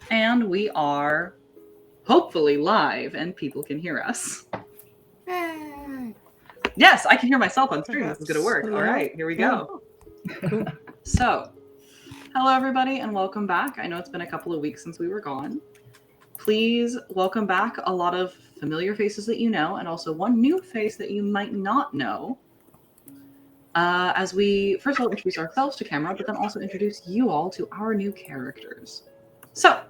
And we are hopefully live and people can hear us. Hey. Yes, I can hear myself on stream. This is going to work. Hello. All right, here we go. So, hello everybody and welcome back. I know it's been a couple of weeks since we were gone. Please welcome back a lot of familiar faces that you know and also one new face that you might not know. As we first of all introduce ourselves to camera, but then also introduce you all to our new characters. So,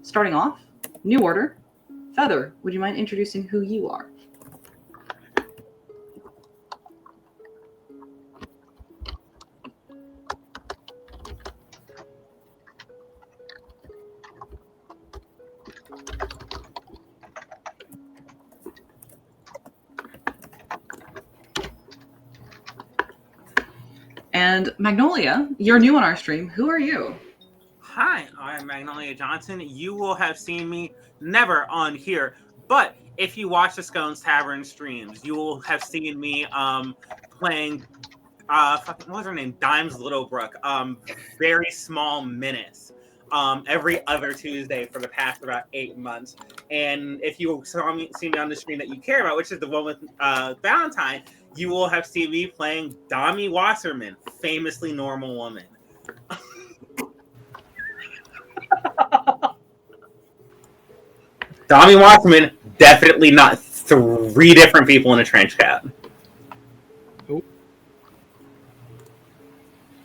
starting off, new order. Feather, would you mind introducing who you are? And Magnolia, you're new on our stream. Who are you? Hi, I'm Magnolia Johnson. You will have seen me never on here, but if you watch the Scones Tavern streams, you will have seen me playing what was her name? Dimes Littlebrook. Very small menace. Every other Tuesday for the past about 8 months. And if you see me on the screen that you care about, which is the one with Valentine, you will have seen me playing Dami Wasserman, famously normal woman. Dami Wasserman, definitely not 3 different people in a trench coat.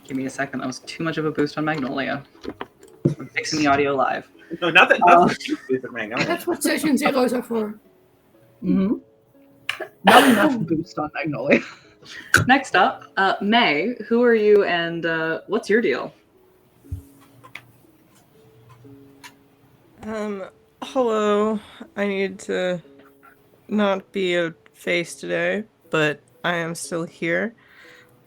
Give me a second. That was too much of a boost on Magnolia. I'm fixing the audio live. No, nothing. That's what session zeros are for. Mm-hmm. Not enough boost on Magnolia. Next up, May, who are you and what's your deal? Hello. I need to not be a face today, but I am still here.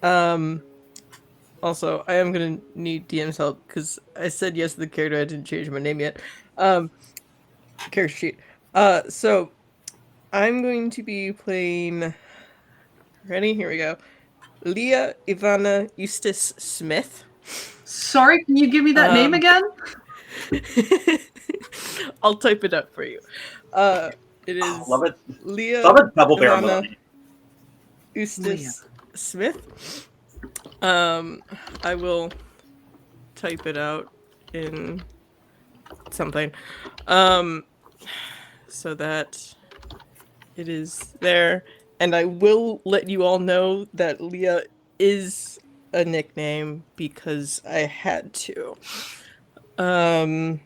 Also, I am gonna need DM's help because I said yes to the character. I didn't change my name yet. Character sheet. So I'm going to be playing. Ready? Here we go. Lia Ivana Eustace Smith. Sorry, can you give me that name again? I'll type it up for you. It is love it. Lia Love it. Double barrel Ivana Eustace Smith. I will type it out in something. So that it is there. And I will let you all know that Lia is a nickname because I had to. And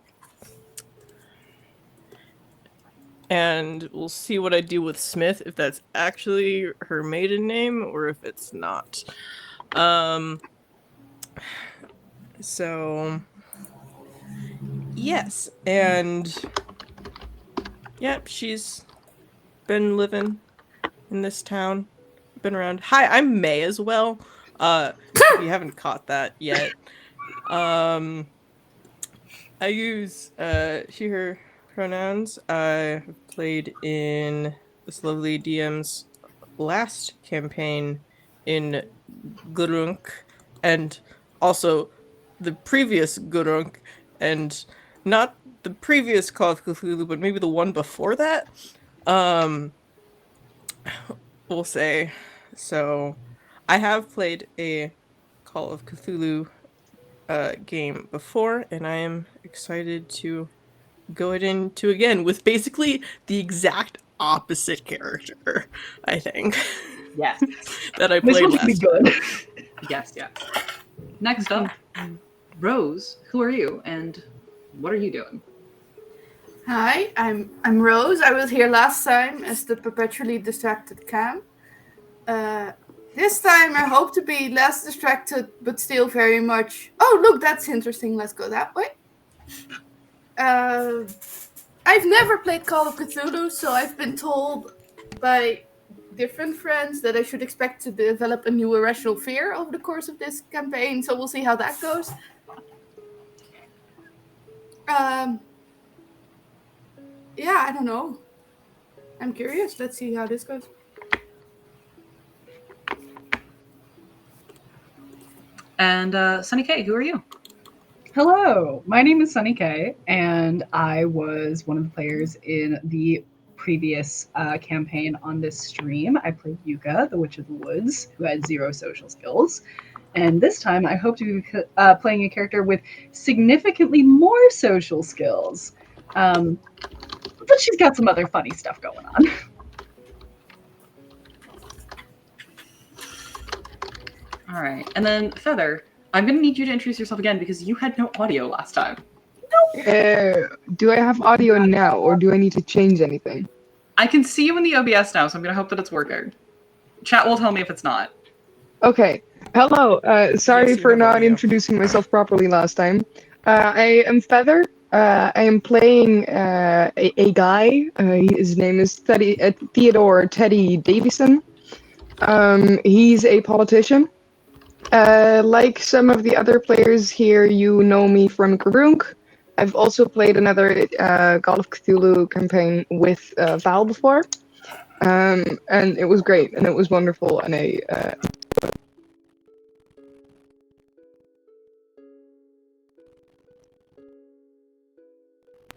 we'll see what I do with Smith, if that's actually her maiden name or if it's not. So yes, and yep, she's been living in this town, been around. Hi, I'm May as well. If you haven't caught that yet. I use she, her pronouns. I have played in this lovely DM's last campaign in Gurunk, and also the previous Gurunk, and not the previous Call of Cthulhu, but maybe the one before that. We'll say. So, I have played a Call of Cthulhu game before, and I am excited to go into again with basically the exact opposite character, I think. Yes. That I played last time. Good. Yes. Next up, Rose, who are you and what are you doing? Hi, I'm Rose. I was here last time as the perpetually distracted Cam. This time I hope to be less distracted, but still very much. Oh, look, that's interesting. Let's go that way. I've never played Call of Cthulhu, so I've been told by different friends that I should expect to develop a new irrational fear over the course of this campaign. So we'll see how that goes. Yeah, I don't know. I'm curious. Let's see how this goes. And Sunny K, who are you? Hello, my name is Sunny K, and I was one of the players in the previous campaign on this stream. I played Yuka, the Witch of the Woods, who had 0 social skills. And this time I hope to be playing a character with significantly more social skills. But she's got some other funny stuff going on. All right, and then Feather, I'm going to need you to introduce yourself again because you had no audio last time. Do I have audio now, or do I need to change anything? I can see you in the OBS now, so I'm going to hope that it's working. Chat will tell me if it's not. Okay. Hello. Sorry Yes, you for have not audio. introducing myself properly last time. I am Feather. I am playing a guy. His name is Theodore Teddy Davieson. He's a politician. Like some of the other players here, you know me from Karunk. I've also played another Call of Cthulhu campaign with Val before. And it was great, and it was wonderful, and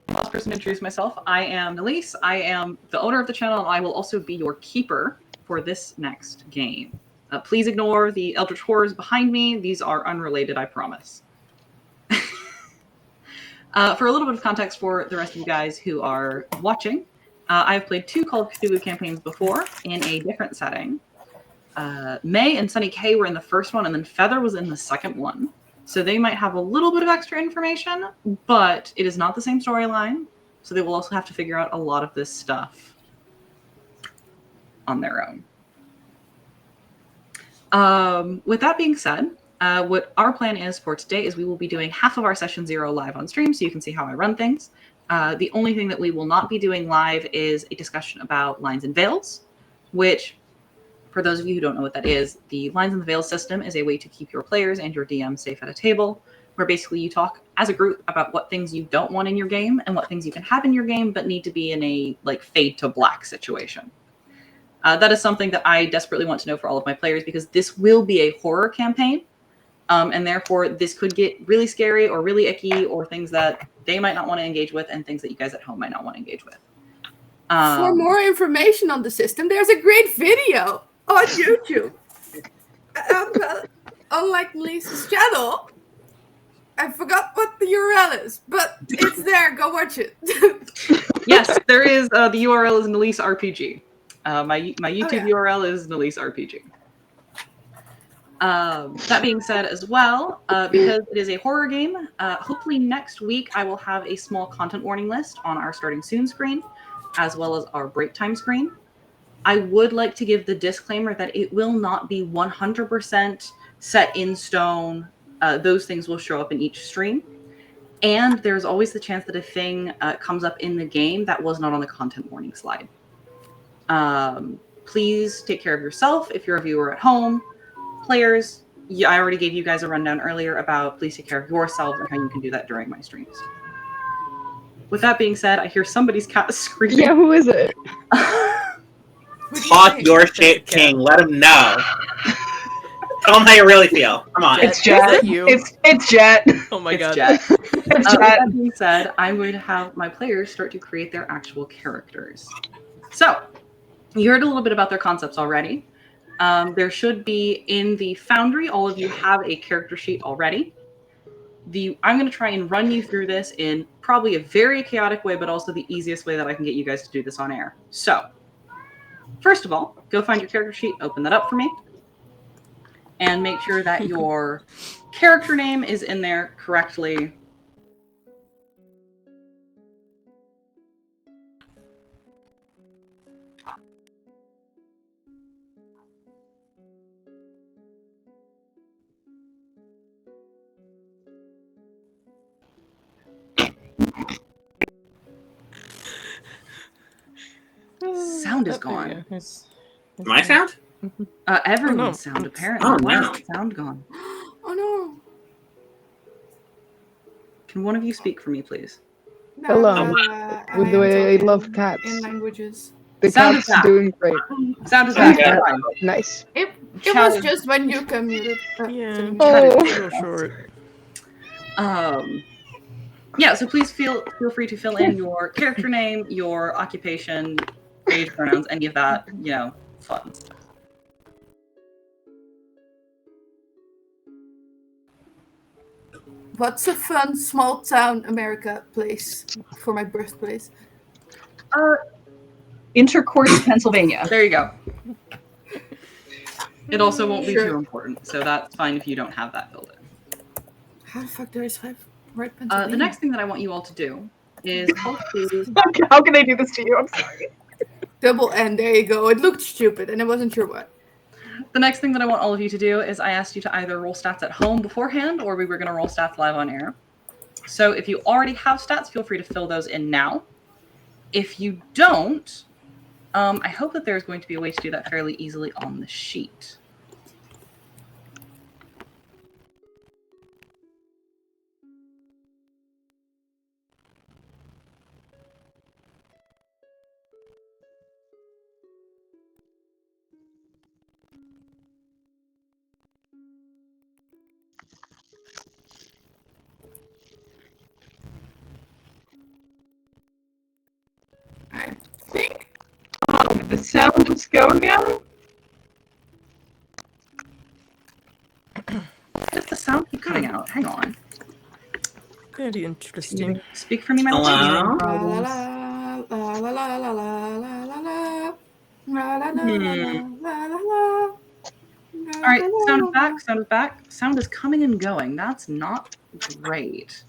Last person to introduce myself. I am Elise. I am the owner of the channel, and I will also be your keeper for this next game. Please ignore the Eldritch Horrors behind me. These are unrelated, I promise. For a little bit of context for the rest of you guys who are watching, I've played 2 Call of Cthulhu campaigns before in a different setting. May and Sunny K were in the first one, and then Feather was in the second one. So they might have a little bit of extra information, but it is not the same storyline. So they will also have to figure out a lot of this stuff on their own. With that being said, what our plan is for today is we will be doing half of our session 0 live on stream, so you can see how I run things. The only thing that we will not be doing live is a discussion about lines and veils, which, for those of you who don't know what that is, the lines and the veils system is a way to keep your players and your DM safe at a table, where basically you talk as a group about what things you don't want in your game and what things you can have in your game but need to be in a like fade to black situation. That is something that I desperately want to know for all of my players, because this will be a horror campaign, and therefore this could get really scary or really icky, or things that they might not want to engage with and things that you guys at home might not want to engage with. For more information on the system, there's a great video on YouTube. Unlike Lisa's channel, I forgot what the URL is, but it's there. Go watch it. Yes, there is. The URL is Nalise RPG. My YouTube URL is Nalise RPG. That being said as well, because it is a horror game, hopefully next week I will have a small content warning list on our starting soon screen, as well as our break time screen. I would like to give the disclaimer that it will not be 100% set in stone. Those things will show up in each stream. And there's always the chance that a thing comes up in the game that was not on the content warning slide. Please take care of yourself if you're a viewer at home. Players, I already gave you guys a rundown earlier about please take care of yourselves and how you can do that during my streams. With that being said, I hear somebody's cat screaming. yeah, who is it? Talk your shit, King. Let him know. Tell him how you really feel. Come on. It's Is Jet. that you? It's Jet. Oh my It's god. Jet. It's With Jet. that being said, I'm going to have my players start to create their actual characters. So, you heard a little bit about their concepts already. There should be in the Foundry, all of you have a character sheet already. I'm going to try and run you through this in probably a very chaotic way, but also the easiest way that I can get you guys to do this on air. So, first of all, go find your character sheet, open that up for me, and make sure that your character name is in there correctly. Sound is gone. My sound? Everyone's no. sound, apparently. Oh, Why no. is the sound gone? Oh no. Can one of you speak for me, please? No, Hello. I With am the way I talking love cats. in languages. The Sound is cat's back. doing great. Sound is back. Yeah. Fine. Nice. It Chat was is- just when you muted. Yeah. Oh. It's a little short. Yeah, so please feel free to fill in your character name, your occupation, age, pronouns, any of that, fun stuff. What's a fun small town America place for my birthplace? Intercourse, Pennsylvania. There you go. It also won't be Sure. too important, so that's fine if you don't have that filled in. How the fuck do I write Pennsylvania? The next thing that I want you all to do is hopefully... How can they do this to you? I'm sorry. Double N, there you go. It looked stupid and I wasn't sure what. The next thing that I want all of you to do is I asked you to either roll stats at home beforehand or we were going to roll stats live on air. So if you already have stats, feel free to fill those in now. If you don't, I hope that there's going to be a way to do that fairly easily on the sheet. I think. The sound is going down? Does the sound keep cutting out? Hang on. Pretty interesting. Speak for me, my Hello? love. La la la la la la la la la la la. La la la la la la. All right, sound is back. Sound is back. Sound is coming and going. That's not great.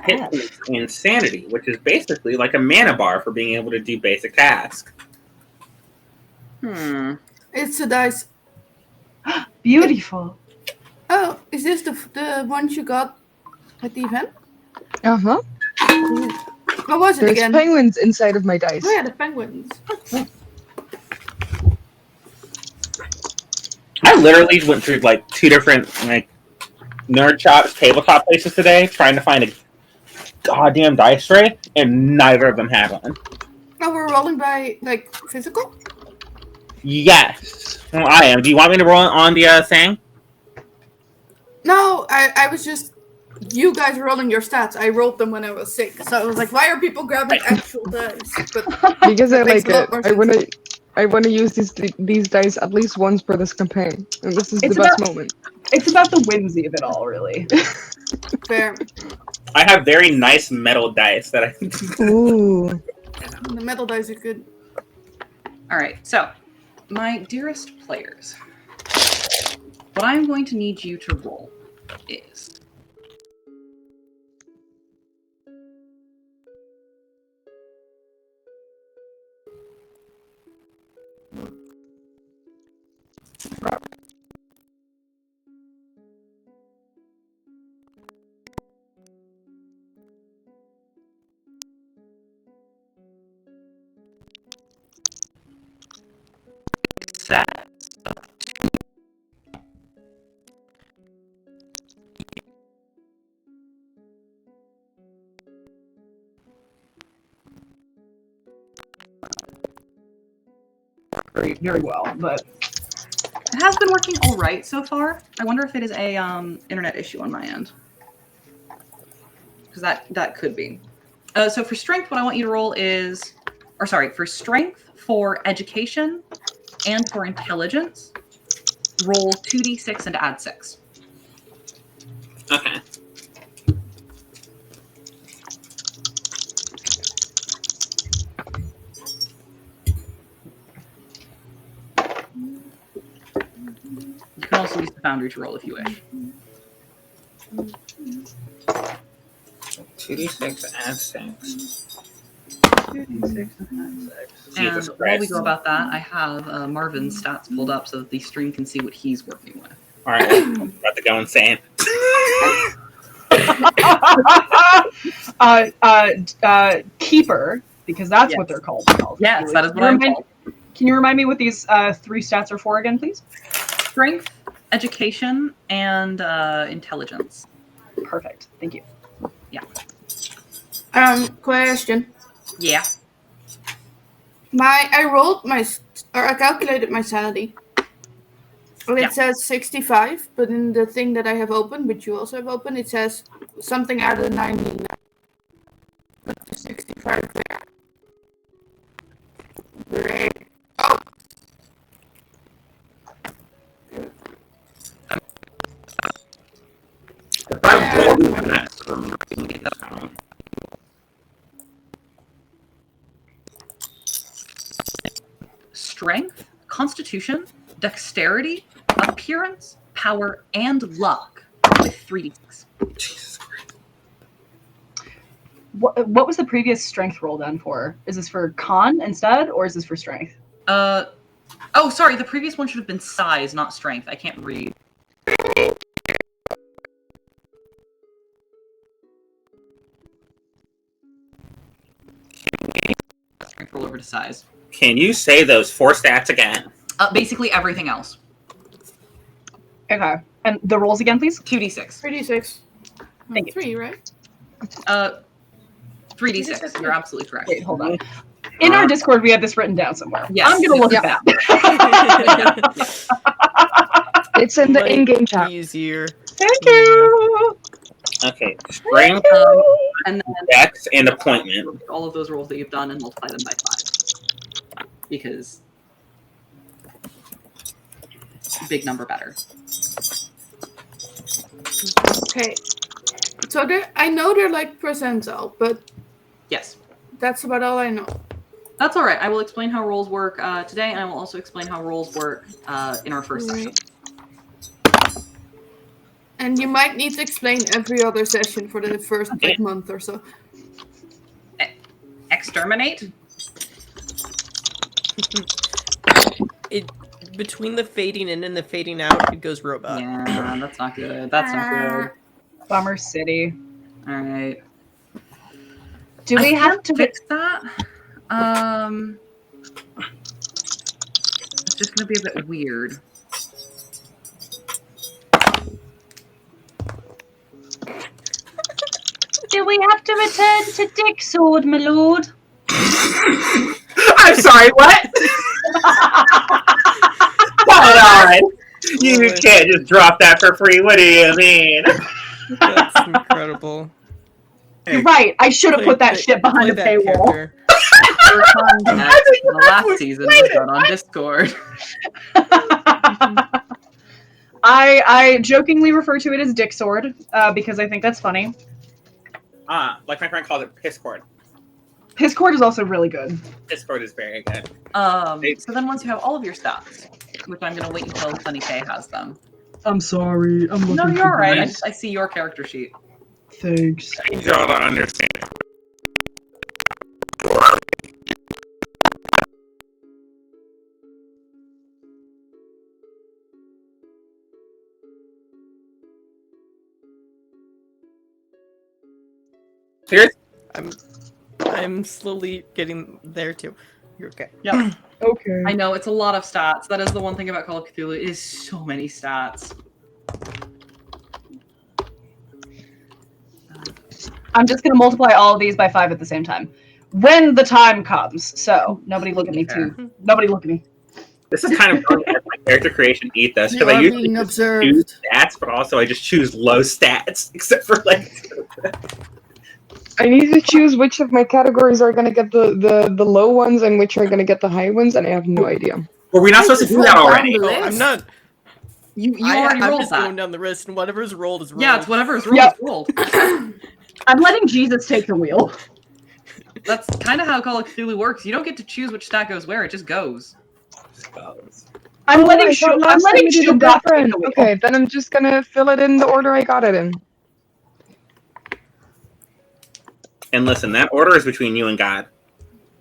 Hit insanity, which is basically like a mana bar for being able to do basic tasks. It's the dice. Beautiful. Oh, is this the ones you got at the event? Uh-huh. What was it There's again? penguins inside of my dice. Oh yeah, the penguins. I literally went through like 2 different nerd shops, tabletop places today, trying to find a goddamn dice tray, and neither of them had one. Oh, we're rolling by physical? Yes, well, I am. Do you want me to roll on the thing? No, I was just. You guys were rolling your stats. I rolled them when I was sick, so I was like, "Why are people grabbing actual dice?" But Because I makes like a lot it. more sense. I wanna use these dice at least once per this campaign. And this is It's the best about- moment. It's about the whimsy of it all, really. fair. I have very nice metal dice that I. Ooh. The metal dice are good. All right, so my dearest players, what I'm going to need you to roll is set. Very well, but It has been working all right so far. I wonder if it is a internet issue on my end, because that could be. So for strength, what I want you to roll is, for strength, for education, and for intelligence, roll 2d6 and add 6. Okay. You can also use the Foundry to roll if you wish. 2d6 add 6. 2d6 and add 6. Jesus And while we Christ. go about that, I have Marvin's stats pulled up so that the stream can see what he's working with. All right, well, I'm about to go insane. Keeper, because that's what Yes. they're called. Yes, that is what I'm called. Can you remind me what these 3 stats are for again, please? Strength, education, and intelligence. Perfect. Thank you. Question. Yeah. I calculated my sanity. And Yeah. it says 65, but in the thing that I have open, which you also have open, it says something out of the 99. But the 65 there. Great. Oh! Strength, constitution, dexterity, appearance, power, and luck with 3d6. Jesus Christ. What was the previous strength roll then for? Is this for con instead, or is this for strength? Oh, sorry. The previous one should have been size, not strength. I can't read. Strength roll over to size. Can you say those 4 stats again? Basically everything else. Okay. And the rolls again, please? 2d6. 3d6. Thank you. 3, right? 3d6. You're absolutely correct. Wait, hold on. In our Discord, we have this written down somewhere. Yes. I'm gonna look Yeah. at that. It's in the Might in-game chat. be easier. Thank you. Okay. Strength, And then dex, and appointment. look at all of those rolls that you've done and multiply them by 5. Because big number better. Okay. So I know they're like percentile, but Yes. that's about all I know. That's all right. I will explain how rolls work today, and I will also explain how rolls work in our first session. Right. And you might need to explain every other session for the first like month or so. Exterminate? It between the fading in and the fading out, it goes robot. Yeah, that's not good. That's not good. Bummer City. All right. Do we have to fix that? It's just gonna be a bit weird. Do we have to return to Dick Sword, my lord? I'm sorry, what? Hold on. You can't just drop that for free. What do you mean? That's incredible. You're right. I should have put that shit behind a Play that paywall. character. The last season was done on Discord. I jokingly refer to it as Dick Sword because I think that's funny. Like my friend called it Pisscord. Pisscord is also really good. Pisscord is very good. So then once you have all of your stats, which I'm going to wait until Sunny K has them. I'm sorry. I'm looking No, for you're all right. these. I see your character sheet. Thanks. I need y'all to understand. Seriously? I'm slowly getting there too. You're okay. Yep. Okay. I know, it's a lot of stats. That is the one thing about Call of Cthulhu. It is so many stats. I'm just going to multiply all of these by 5 at the same time. When the time comes. So, nobody look at me too. Nobody look at me. This is kind of my character creation ethos, You because I are usually being choose observed. stats, but also I just choose low stats, except for like. I need to choose which of my categories are going to get the low ones and which are going to get the high ones, and I have no idea. Were we not supposed to do that already? Oh, I'm not. You already I'm rolled just that. going down the list, and whatever's rolled is rolled. Yeah, it's whatever is rolled. Yep. Is rolled. I'm letting Jesus take the wheel. That's kind of how Call of Cthulhu works. You don't get to choose which stat goes where. It just goes. I'm letting I thought I'm last letting time we did it Shugat take different. the wheel. Okay, then I'm just going to fill it in the order I got it in. And listen, that order is between you and God.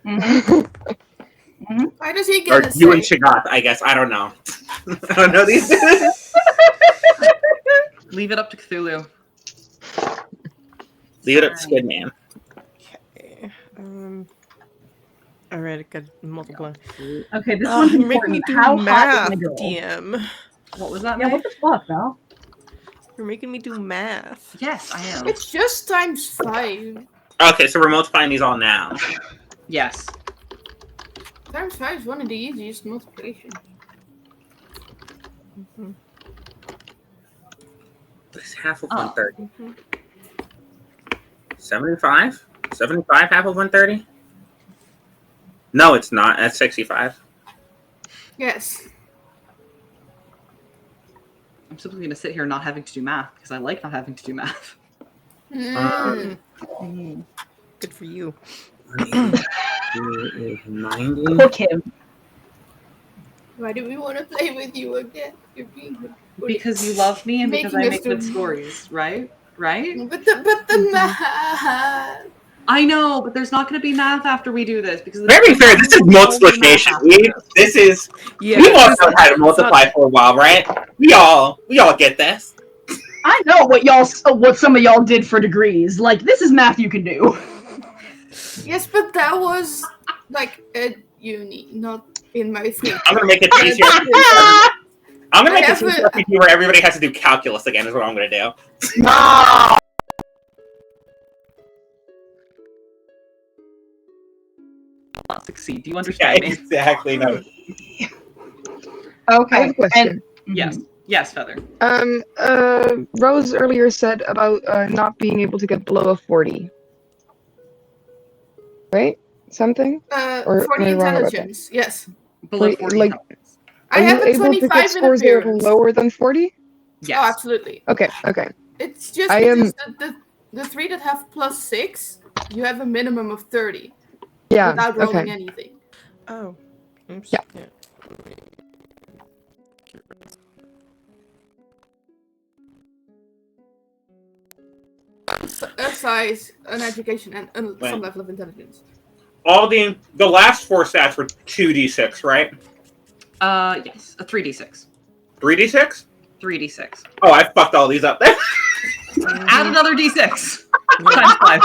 Mm-hmm. Why does he Or get a you and say? Shagath, I guess. I don't know. I don't know these. Leave it up to Cthulhu. Leave it up to Squid Man. Okay. All right, I got multiply. Okay, this one's You're making me important. do How hot math, is my girl? DM. What was that, Yeah, May? what the fuck, Val? You're making me do math. Yes, I am. It's just times 5. Okay, so we're multiplying these all now. Yes. Times 5 is one of the easiest multiplications. Mhm. It's half of Oh. 130. Mhm. 75? 75 half of 130? No, it's not. That's 65. Yes. I'm simply going to sit here not having to do math because I like not having to do math. Mm. Good for you. 90. Hook him. Why do we want to play with you again? You're being Because you love me and because I Making us make good do- stories, right? Right? But the math. I know, but there's not going to be math after we do this because Very fair. This is multiplication. We've also had to multiply for a while, right? We all get this. I know what some of y'all did for degrees. Like, this is math you can do. Yes, but that was like at uni, not in my thing. I'm gonna make it easier. I'm gonna make it easier where everybody has to do calculus again. Is what I'm gonna do. No! Not succeed. Do you Yeah, understand me? exactly. No. Okay. I have a question. Yes. Yes, Feather. Rose earlier said about not being able to get below a 40. Right? Something? Or 40 am I wrong about intelligence. Yes. Below 40 Like, intelligence. I are have you a able to 25 get in scores that are appearance. lower than 40? Yes. Oh, absolutely. Okay. It's just I because the three that have +6, you have a minimum of 30 Yeah. without rolling Okay. anything. Oh. Oops. Yeah. Size, an education, and some level of intelligence. All the last four stats were 2d6, right? Yes. A 3d6. 3d6? 3d6. Oh, I fucked all these up there. Add another d6. Times 5.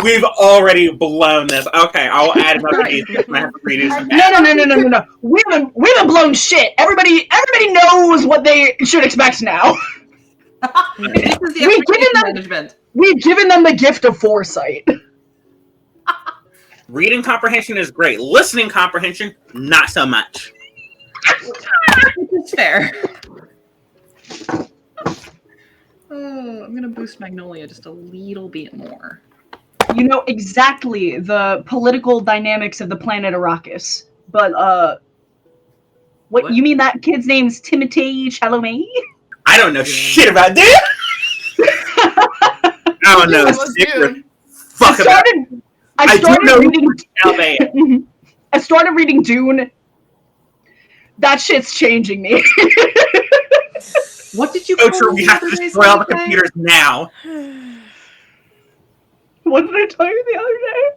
We've already blown this. Okay, I'll add another d6 and I have to redo some math. No. We haven't blown shit. Everybody knows what they should expect now. This is the expectation management. We've given them the gift of foresight. Reading comprehension is great. Listening comprehension, not so much. It's fair. Oh, I'm gonna boost Magnolia just a little bit more. You know exactly the political dynamics of the planet Arrakis. But what you mean that kid's name's Timothée Chalamet? I don't know shit about this. I don't know. I started reading Dune. That shit's changing me. What did you call me? We have to destroy all the computers now. What did I tell you the other day?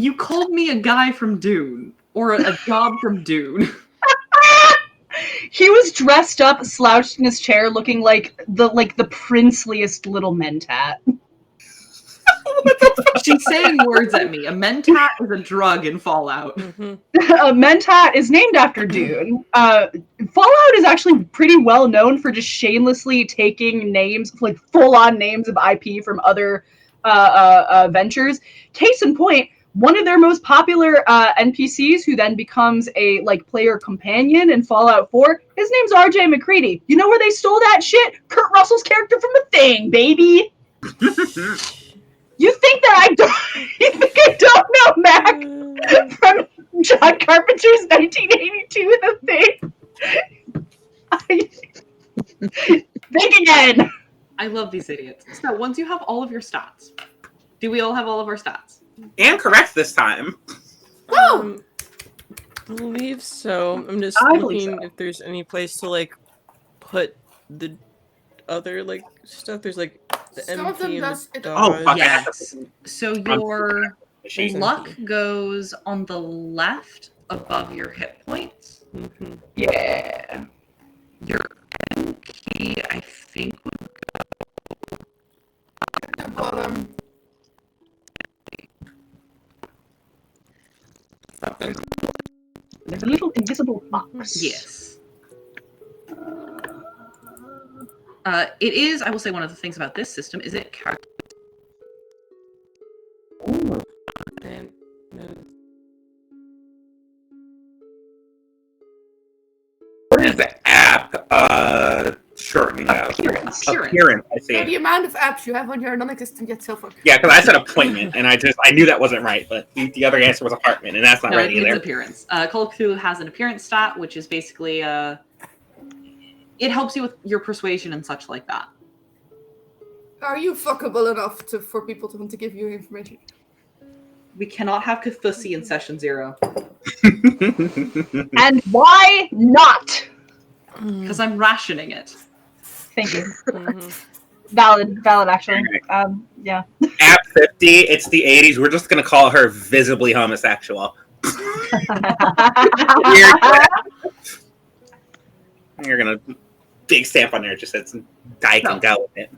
You called me a guy from Dune. Or a job from Dune. He was dressed up, slouched in his chair, looking like the princeliest little mentat. She's saying words at me. A mentat is a drug in Fallout. Mm-hmm. A mentat is named after Dune. Fallout is actually pretty well known for just shamelessly taking names, like full-on names of IP from other ventures. Case in point, one of their most popular NPCs, who then becomes a player companion in Fallout 4, his name's RJ McCready. You know where they stole that shit? Kurt Russell's character from The Thing, baby. You think I don't know Mac from John Carpenter's 1982 The Thing? Think again. I love these idiots. So once you have all of your stats, do we all have all of our stats? And correct this time. Oh! I believe so. I'm just thinking if there's any place to put the other stuff. There's the Some MP of them and does the it. dodge. Oh, Yes. So your She's luck goes on the left above your hit points. Mm-hmm. Yeah. Your M key, I think, would At the bottom. There's a little invisible box. Yes. It is, I will say, one of the things about this system is it calculates. Sure. Appearance. Appearance. I see. So the amount of apps you have on your non-existent yet cell phone. Yeah, because I said appointment, and I knew that wasn't right, but the other answer was apartment, and that's not No, right it's either. appearance. Call of Cthulhu has an appearance stat, which is basically it helps you with your persuasion and such like that. Are you fuckable enough for people to want to give you information? We cannot have Cthulhu in session 0. And why not? Because I'm rationing it. Thank you. Mhm. Valid, actually. Yeah. App 50, it's the 80s. We're just going to call her visibly homosexual. You're going to big stamp on there. Just says Dyke and go with it.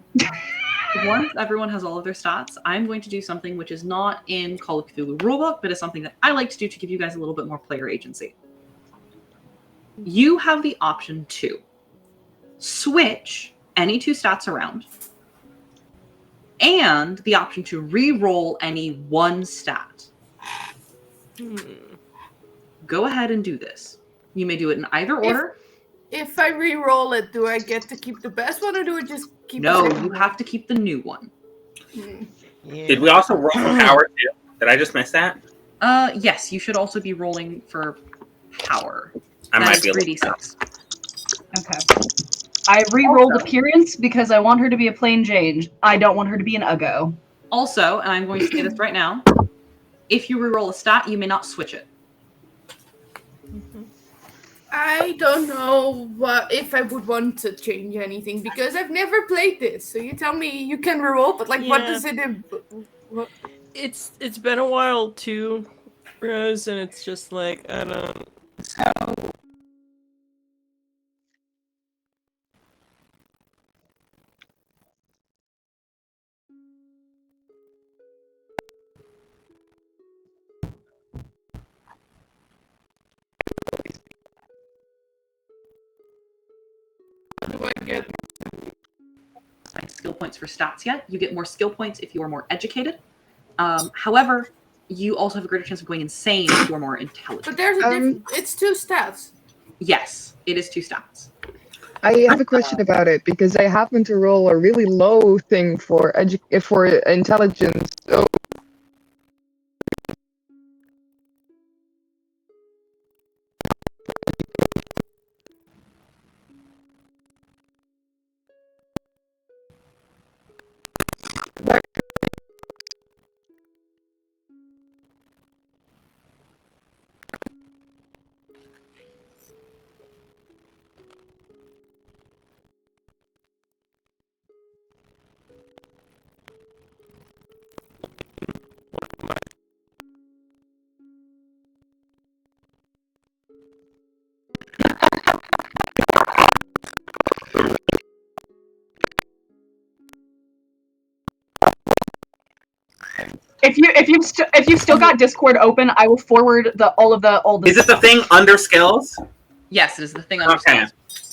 Once everyone has all of their stats, I'm going to do something which is not in Call of Cthulhu rulebook, but is something that I like to do to give you guys a little bit more player agency. You have the option to switch any 2 stats around, and the option to re-roll any 1 stat. Go ahead and do this. You may do it in either order. If I re-roll it, do I get to keep the best one, or do I just keep No, the second you one? have to keep the new one. Yeah. Did we also roll for power too? Did I just miss that? Yes, you should also be rolling for power. I That might is be a little 3d6. Okay. I re-rolled Also- appearance because I want her to be a plain Jane. I don't want her to be an Uggo. Also, and I'm going to say this right now, if you re-roll a stat, you may not switch it. I don't know if I would want to change anything because I've never played this. So you tell me you can re-roll, but like, what Yeah. does it do? What? It's been a while too, Rose, and it's just like I don't. Skill points for stats yet. You get more skill points if you are more educated. However, you also have a greater chance of going insane if you are more intelligent. But there's a difference. It's 2 stats. Yes, it is 2 stats. I have a question about it because I happen to roll a really low thing for intelligence. So If you've still got Discord open, I will forward all the. Is it the thing under skills? Yes, it is the thing on Okay.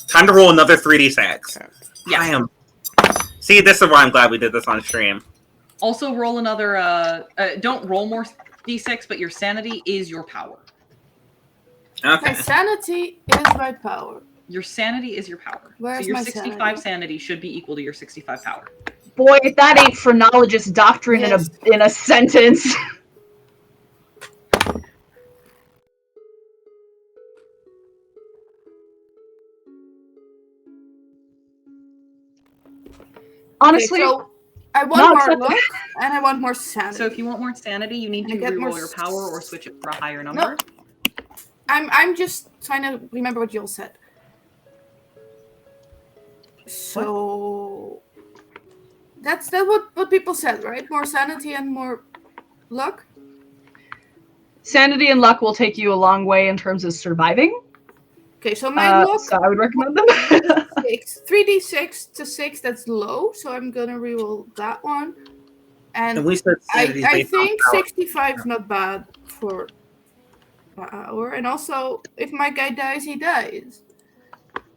Time to roll another 3d6. Yes. I am. See, this is why I'm glad we did this on stream. Also, roll another. Don't roll more d6, but your sanity is your power. Okay. My sanity is my power. Your sanity is your power. Where's so your my 65 sanity should be equal to your 65 power. Boy, if that ain't phrenologist doctrine Yes. in a sentence. Honestly, Okay, so I want not more accepted. luck and I want more sanity. So if you want more sanity, you need I to get more reroll your power or switch it for a higher number. I'm just trying to remember what you all said. So that's what people said, right? More sanity and more luck. sanity and luck will take you a long way in terms of surviving. Okay, so my luck So I would recommend them. 3d6 to 6. That's low, so I'm gonna reroll that one. And And we said sanity's I based on think power. 65 is not bad for power. And also, if my guy dies, he dies.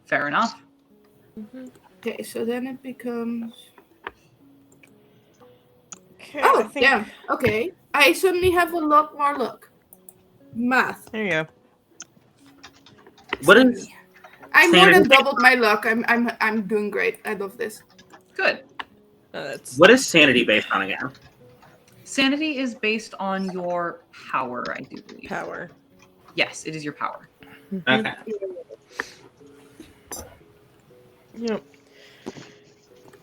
Fair enough. Okay, so then it becomes. Okay, Oh, I think... yeah. Okay. I suddenly have a lot more luck. Math. There you go. What is I more than Sanity. doubled my luck. I'm doing great. I love this. Good. That's What is sanity based on again? Sanity is based on your power, I do believe. power. Yes, it is your power. Okay. Yep.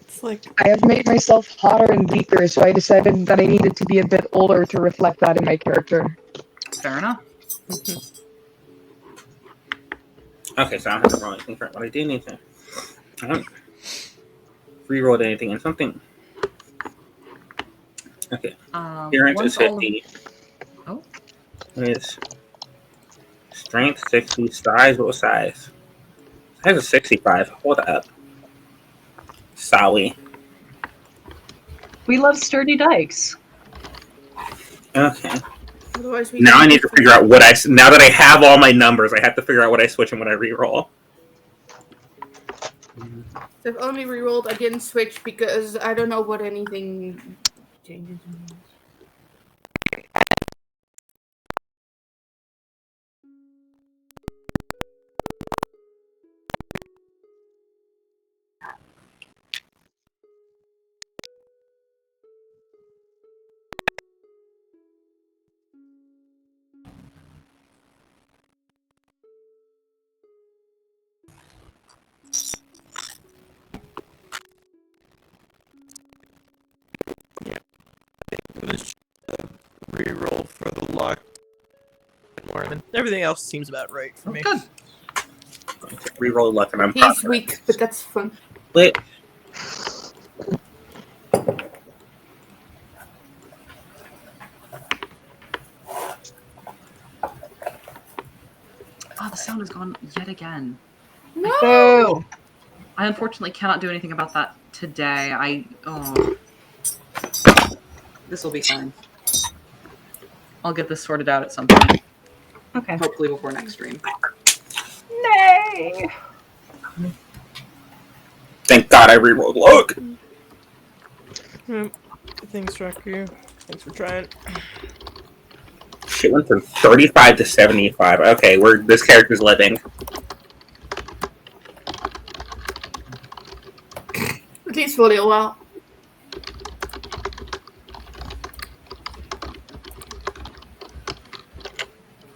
It's like I have made myself hotter and weaker, so I decided that I needed to be a bit older to reflect that in my character. Fair enough. Okay, so I don't have to roll anything for it, but I do need to. I haven't re-rolled anything and something. Okay. Appearance is 50. Oh. Is strength 60. Size, what size? Size is 65. Hold up. Sorry. We love sturdy dykes. Okay. Otherwise, we Now can I need to figure out what now that I have all my numbers, I have to figure out what I switch and what I re-roll. I've only rerolled. I didn't switch because I don't know what anything changes. it was reroll for the luck. More than everything else seems about right for me. Good. Re-roll luck and I'm He's confident. weak, but that's fun. Wait. Oh, the sound has gone yet again. No. Oh, I unfortunately cannot do anything about that today. This will be fine. I'll get this sorted out at some point. okay. Hopefully before next stream. Nay. Thank God I re-rolled luck. Thanks, Raku. Thanks for trying. Shit went from 35 to 75. Okay, this character's living. At least for a little while.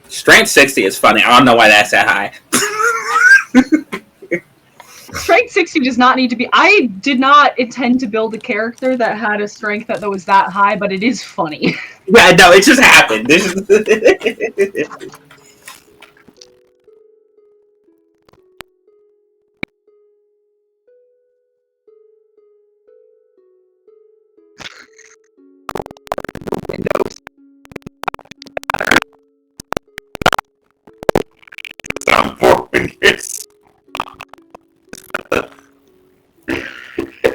Strength 60 is funny. I don't know why that's that high. Strength 60 does not need to be. I did not intend to build a character that had a strength that was that high, but it is funny. Yeah, no, it just happened.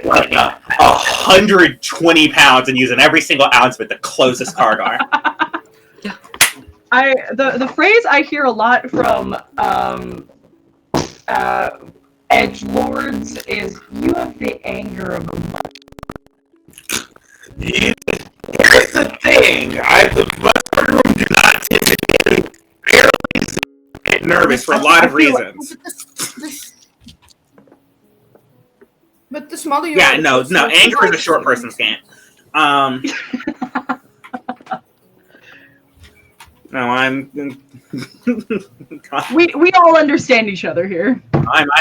Like 120 pounds and using every single ounce of it to close this corridor. The phrase I hear a lot from edgelords is "you have the anger of a monk." Here's the thing. The room do not typically get nervous for a lot of reasons. But the smaller you Yeah, are, no, the anger is a short person's game. No, I'm. We all understand each other here,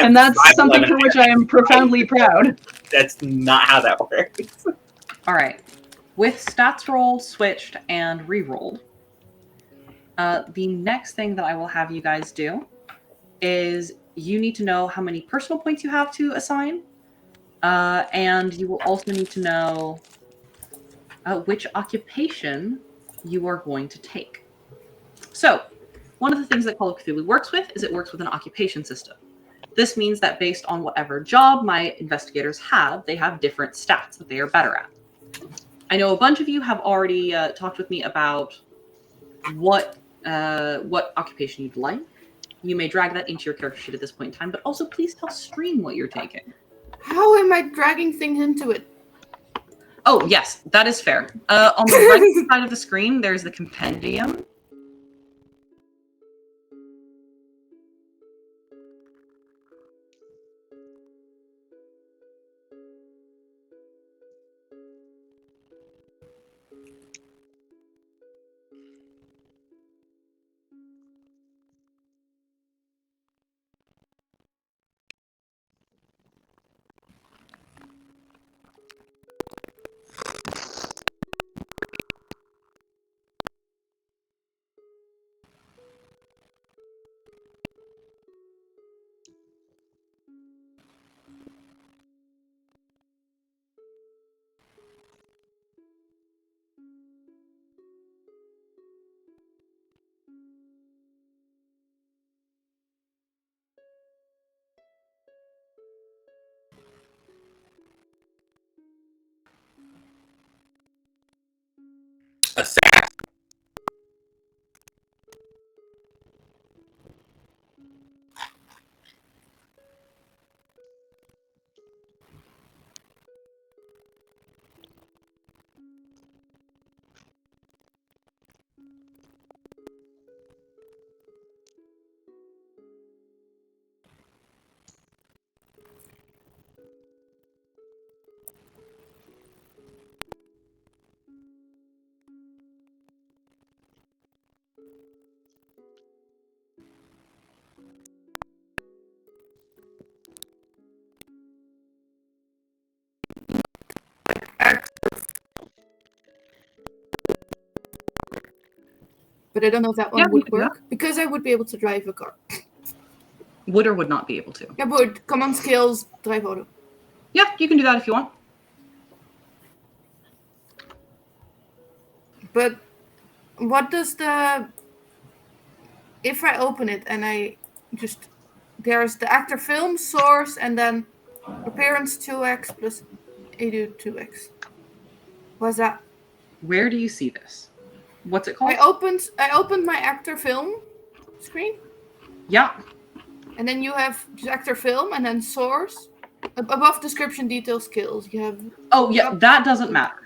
and that's something for which I am profoundly proud. That's not how that works. All right. With stats rolled, switched, and re-rolled, the next thing that I will have you guys do is you need to know how many personal points you have to assign, and you will also need to know which occupation you are going to take. So, one of the things that Call of Cthulhu works with is it works with an occupation system. This means that based on whatever job my investigators have, they have different stats that they are better at. I know a bunch of you have already talked with me about what occupation you'd like. You may drag that into your character sheet at this point in time, but also please tell stream what you're taking. How am I dragging things into it? Oh, yes, that is fair. On the right side of the screen, there's the compendium. Assassin. But I don't know if that one Yeah, we would can do work because I would be able to drive a car. Would or would not be able to. Yeah, but command skills, drive auto. Yeah, you can do that if you want. But what does the... If I open it and I just... There's the actor film source and then appearance 2x plus edu 2x. What's that? Where do you see this? What's it called? I opened my actor film screen, Yeah. and then you have just actor film and then source. Above description, detail, skills. You have... Oh, yeah, that doesn't matter.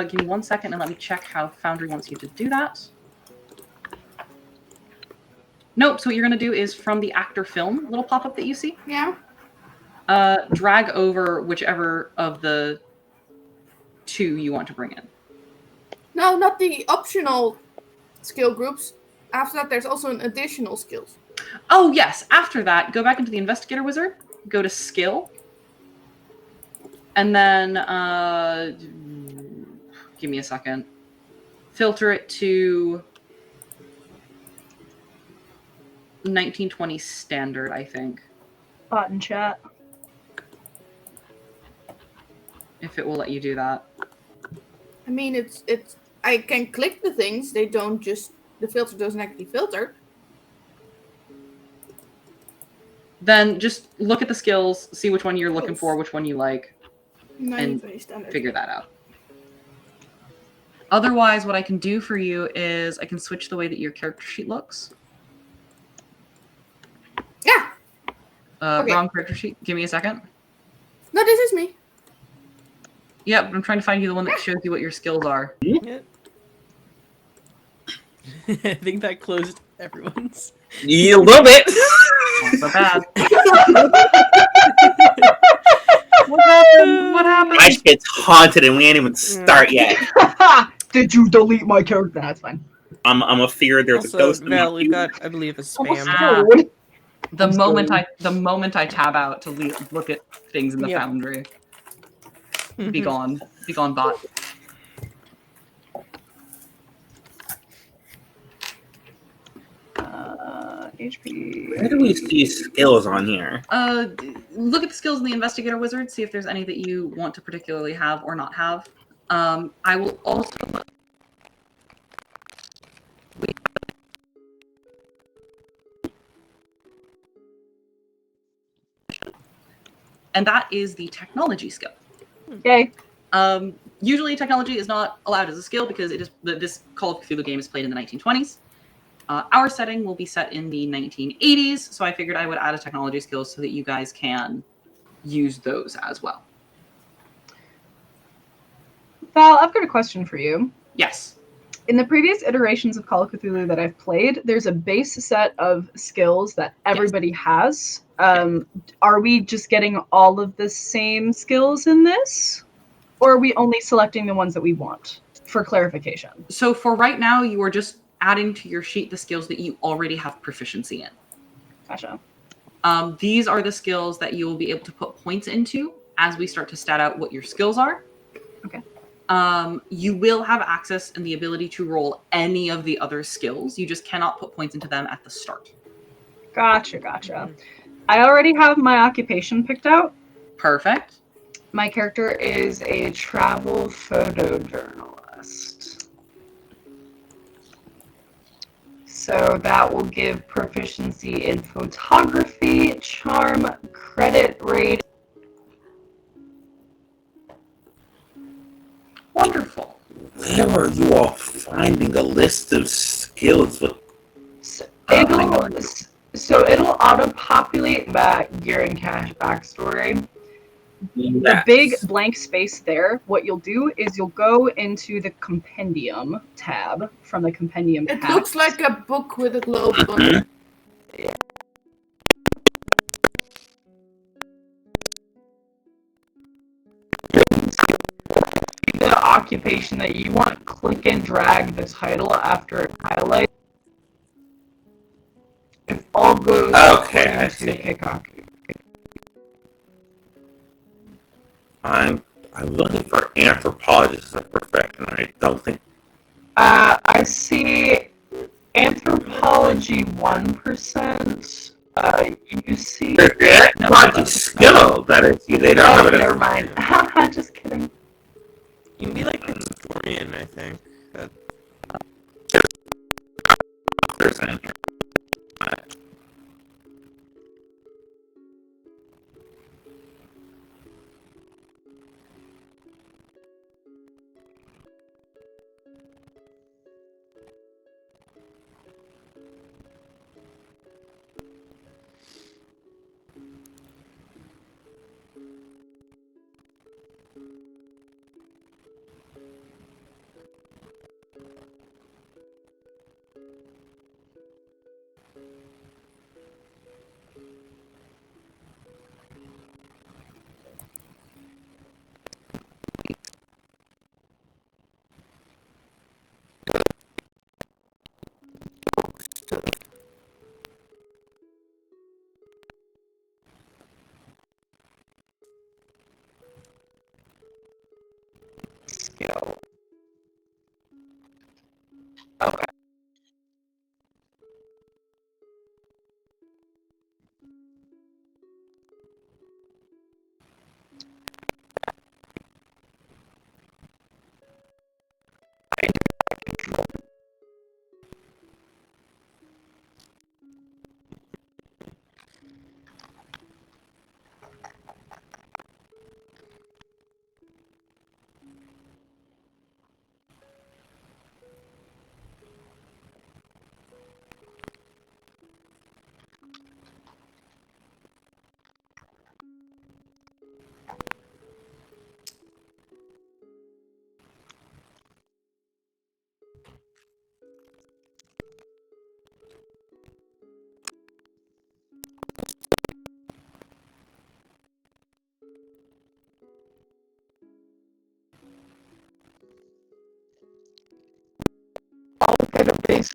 Give me 1 second and let me check how Foundry wants you to do that. Nope, so what you're going to do is from the actor film little pop-up that you see, Yeah. drag over whichever of the two you want to bring in. No, not the optional skill groups. After that, there's also an additional skills. Oh, yes. After that, go back into the Investigator Wizard, go to Skill, and then, give me a second, filter it to 1920 Standard, I think, Bot in chat. if it will let you do that. I mean, it's. I can click the things. They don't just... The filter doesn't actually filter. Then just look at the skills, see which one you're looking for, which one you like, and figure that out. Otherwise, what I can do for you is I can switch the way that your character sheet looks. Yeah. Okay. Wrong character sheet. Give me a second. No, this is me. Yep, I'm trying to find you the one that shows you what your skills are. Yeah. I think that closed everyone's. Yeah, a little bit. Not so bad. What happened? What happened? My shit's haunted and we ain't even start yet. Did you delete my character? That's fine. I'm a fear there's a Also, ghost in Val, my we got, I believe, a spam. Ah. Code. The I'm moment I tab out to look at things in the Yep. Foundry. Mhm. Be gone. Be gone, bot. HP. Where do we see skills on here? Look at the skills in the Investigator Wizard, see if there's any that you want to particularly have or not have. I will also... And that is the technology skill. Okay. Usually technology is not allowed as a skill because it is this Call of Cthulhu game is played in the 1920s. Our setting will be set in the 1980s, so I figured I would add a technology skill so that you guys can use those as well. Val, I've got a question for you. Yes. In the previous iterations of Call of Cthulhu that I've played, there's a base set of skills that everybody has. Are we just getting all of the same skills in this? Or are we only selecting the ones that we want? For clarification. So for right now, you are just adding to your sheet the skills that you already have proficiency in. Gotcha. These are the skills that you will be able to put points into as we start to stat out what your skills are. Okay. You will have access and the ability to roll any of the other skills. You just cannot put points into them at the start. Gotcha. I already have my occupation picked out. Perfect. My character is a travel photojournalist. So that will give proficiency in photography, charm, credit rate. Wonderful. Where are you all finding a list of skills? So it'll auto-populate that Gear and Cash backstory. The big blank space there, what you'll do is you'll go into the compendium tab from the compendium It pack. looks like a book with a globe on it. The occupation that you want, click and drag the title after it highlights. If all goes Okay, I to see. pick occupation. I'm looking for anthropologist as a profession. I don't think. I see anthropology 1%. You see. Anthropology skill. That is, they don't have it. Never mind. Just kidding. You can be like a historian, I think. There's an Skill. Okay. Database.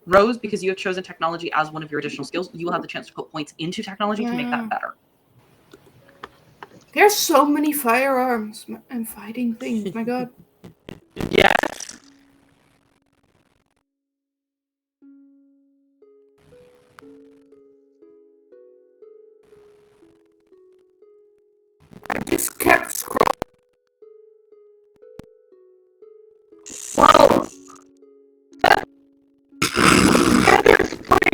Rose, because you have chosen technology as one of your additional skills, you will have the chance to put points into technology to make that better. There's so many firearms and fighting things. My God. Yeah. I just kept scrolling. Well, there's plenty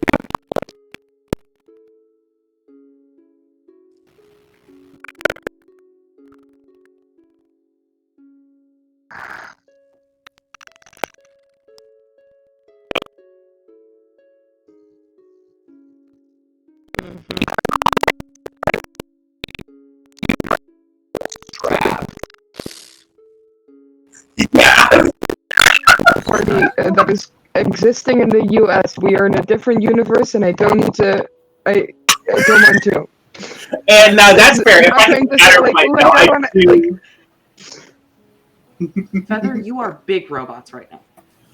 reality that is existing in the US. We are in a different universe, and I don't need to. I don't want to. And now that's fair. If I Nothing can to say, matter like, myself, I I wanna, do. Feather, you are big robots right now.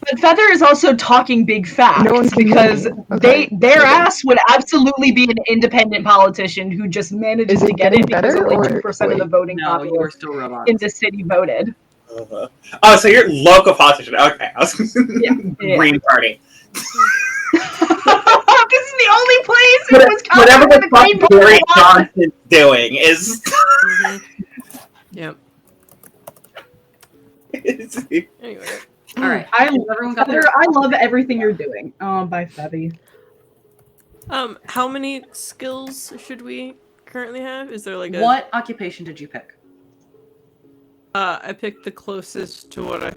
But Feather is also talking big facts No one can hear because me. Okay. their ass would absolutely be an independent politician who just manages Is it to get getting it because better, only or 2% of the wait? voting No, you are populace still robots. in the city voted. Oh, so you're local politician. Okay. Yeah. Green Party. This is the only place it was Whatever counted the for the Green fuck Gary Party. Johnson's doing is. Yep. Anyway. All right. Everyone got Feather, their. I love everything you're doing. Bye, Febby. How many skills should we currently have? Is there like a... What occupation did you pick? I picked the closest to what I...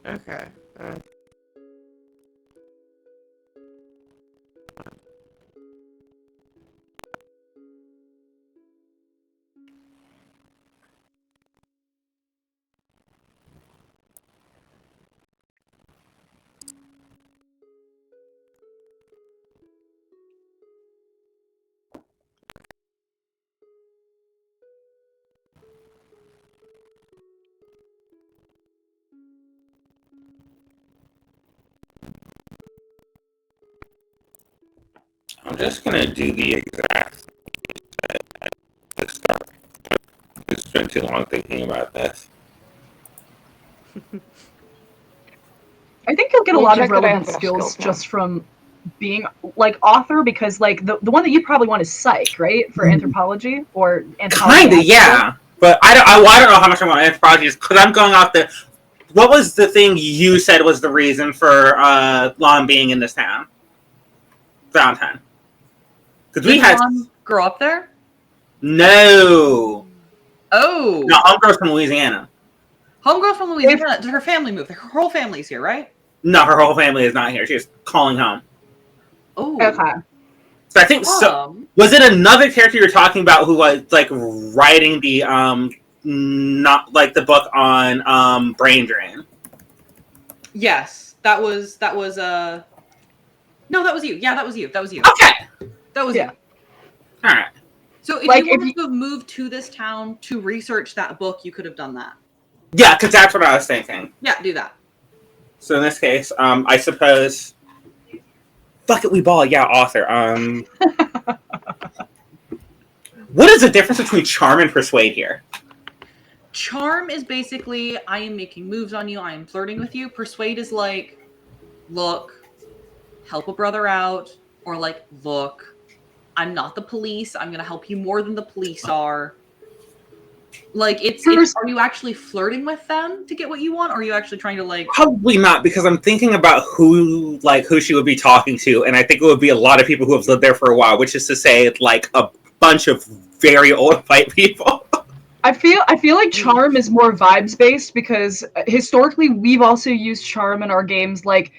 Okay. I'm just gonna do the exact to start. Just spent too long thinking about this. I think you'll get a Well, lot check of that I have relevant enough skills skills now. just from being like author, because like the one that you probably want is psych, right? For anthropology or anthropology. Kinda, yeah. But I don't know how much I want anthropology is because I'm going off the. What was the thing you said was the reason for Lahn being in this town? Valentine. Because we Did had Lahn grow up there? no. Oh. No, homegirl's from Louisiana. Homegirl from Louisiana. Did her family move? Her whole family's here, right? No, her whole family is not here. She's calling home. Oh. Okay. So I think so. Was it another character you were talking about who was like writing the not like the book on brain drain? Yes, that was no, that was you. Yeah, that was you. Okay. That was Yeah. you. All right. So if Like, you if wanted you- to have moved to this town to research that book, you could have done that. Yeah, because that's what I was thinking. Yeah, do that. So in this case, I suppose. Fuck it, we ball. Yeah, author. What is the difference between charm and persuade here? Charm is basically I am making moves on you, I am flirting with you. Persuade is like, look, help a brother out, or like, look, I'm not the police, I'm gonna help you more than the police are. Like it's are you actually flirting with them to get what you want, or are you actually trying to like Probably not, because I'm thinking about who she would be talking to, and I think it would be a lot of people who have lived there for a while, which is to say, like a bunch of very old white people. I feel like charm is more vibes based because historically we've also used charm in our games. Like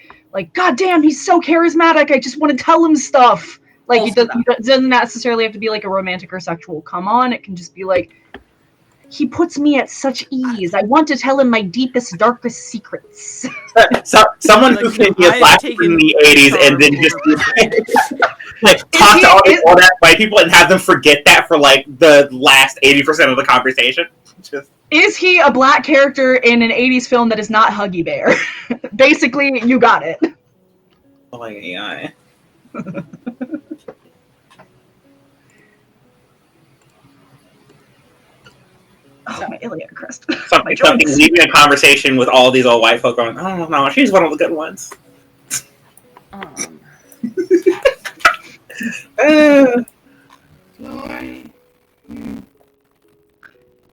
God damn, he's so charismatic. I just want to tell him stuff. Like it doesn't necessarily have to be like a romantic or sexual come on. It can just be like, he puts me at such ease. I want to tell him my deepest, darkest secrets. So, someone Like, who can be no, a I've black taken in the 80s and then just like talk to all these old ass white people and have them forget that for like the last 80% of the conversation. Just Is he a black character in an 80s film that is not Huggy Bear? Basically, you got it. oh my AI. Oh, my iliac crest. Something leaving a conversation with all these old white folk going, oh no, she's one of the good ones.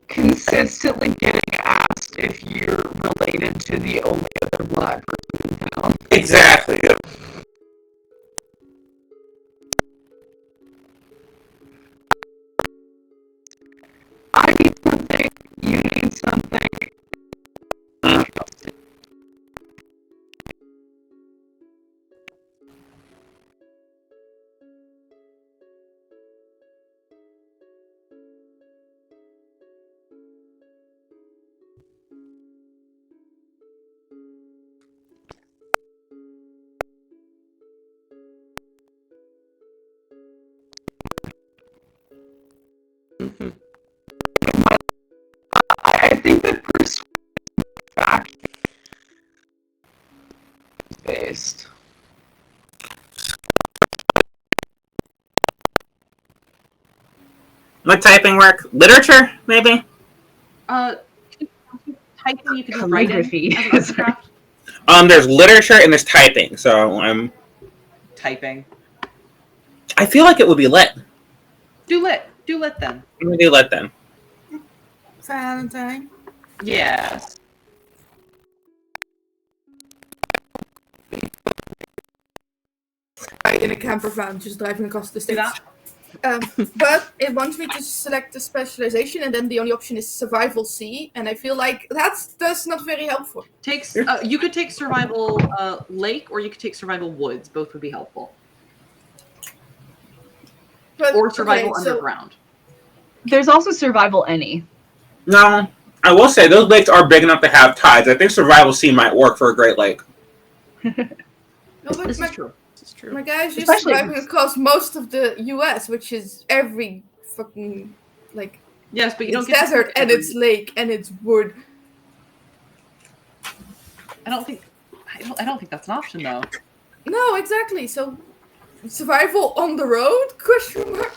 Consistently getting asked if you're related to the only other black person in town. Exactly. I think that persuasion fact is based. What typing work? Literature, maybe? Typing, you could do writing Calligraphy. as an arts and craft. There's literature and there's typing, so I'm. Typing. I feel like it would be lit. Do lit. Do lit then. I'm gonna do lit then. Valentine. Yes. In a camper van, just driving across the Do states. that. But it wants me to select a specialization, and then the only option is survival C, and I feel like that's not very helpful. Takes. You could take survival lake, or you could take survival woods. Both would be helpful. But, Or survival okay, so- underground. There's also survival any. No, I will say those lakes are big enough to have tides. I think survival C might work for a Great Lake. No, but This my, is true. This is true. my guy's just Especially- surviving across most of the U.S., which is every fucking like Yes, but you don't it's get to desert pick and every- it's lake and it's wood. I don't think that's an option though. No, exactly. So survival on the road? Question mark.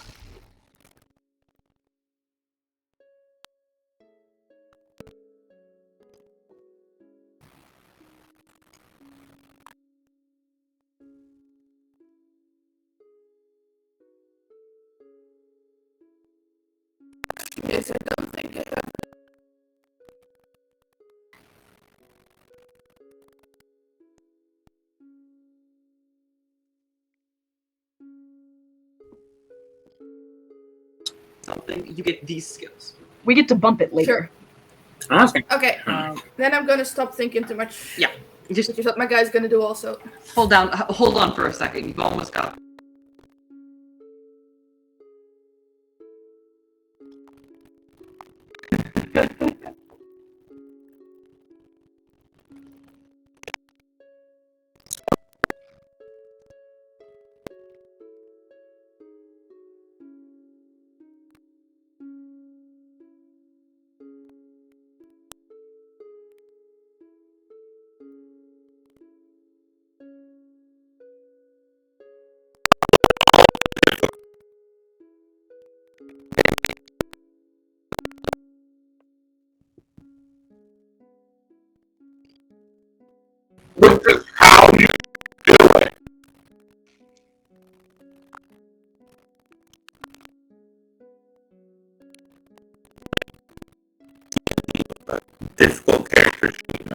Yes, I don't think it. Something you get these skills. We get to bump it later. Honestly, Okay, Um, then I'm gonna stop thinking too much. Yeah. Just Which is what my guy's gonna do also. hold on for a second. You've almost got. Which is how you do it. Difficult character sheet.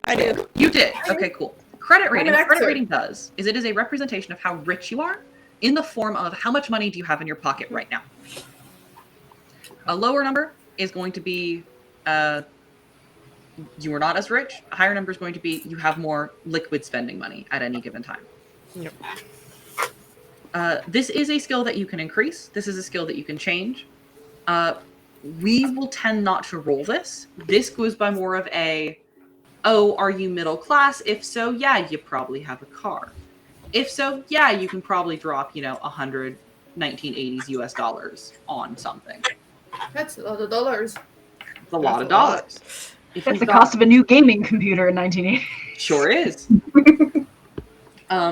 I do. You did. Okay, cool. Credit rating. an What credit actor. rating does is it is a representation of how rich you are in the form of how much money do you have in your pocket right now. A lower number is going to be you are not as rich. A higher number is going to be you have more liquid spending money at any given time. Yep. This is a skill that you can increase. This is a skill that you can change. We will tend not to roll this. This goes by more of a, oh, are you middle class? If so, yeah, you probably have a car. If so, yeah, you can probably drop, 100 1980s US dollars on something. That's a lot of dollars. It's a lot of dollars. If That's you've the got- cost of a new gaming computer in 1980. Sure is.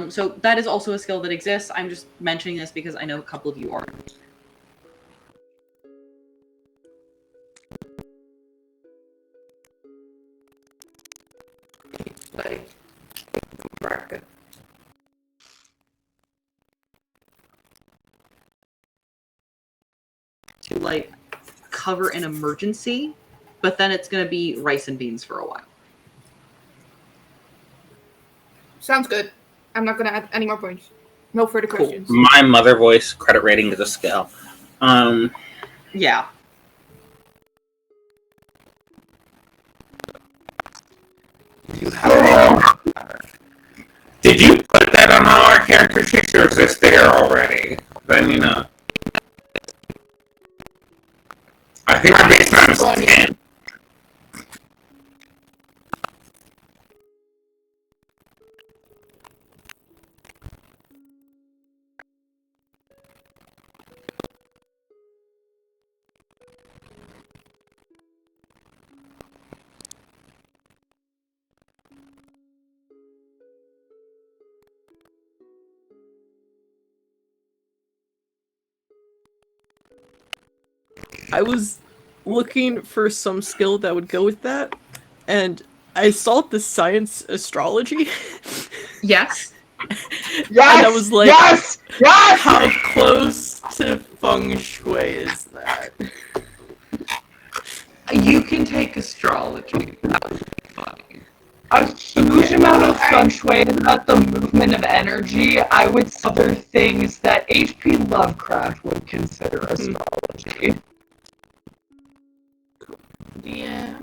So that is also a skill that exists. I'm just mentioning this because I know a couple of you are. Like market. To cover an emergency, but then it's going to be rice and beans for a while. Sounds good. I'm not gonna add any more points. No further Cool. questions. my mother voice credit rating is a skill. Yeah. Did you put that on all our character sheets, or is this there already? Then you know. I think my baseline is 10. I was looking for some skill that would go with that, and I saw the science astrology. Yes. Yes! And I was like, yes! Yes! how close to feng shui is that? You can take astrology. That would be funny. A huge amount of feng shui is about the movement of energy. I would say other things that H.P. Lovecraft would consider astrology. Yeah.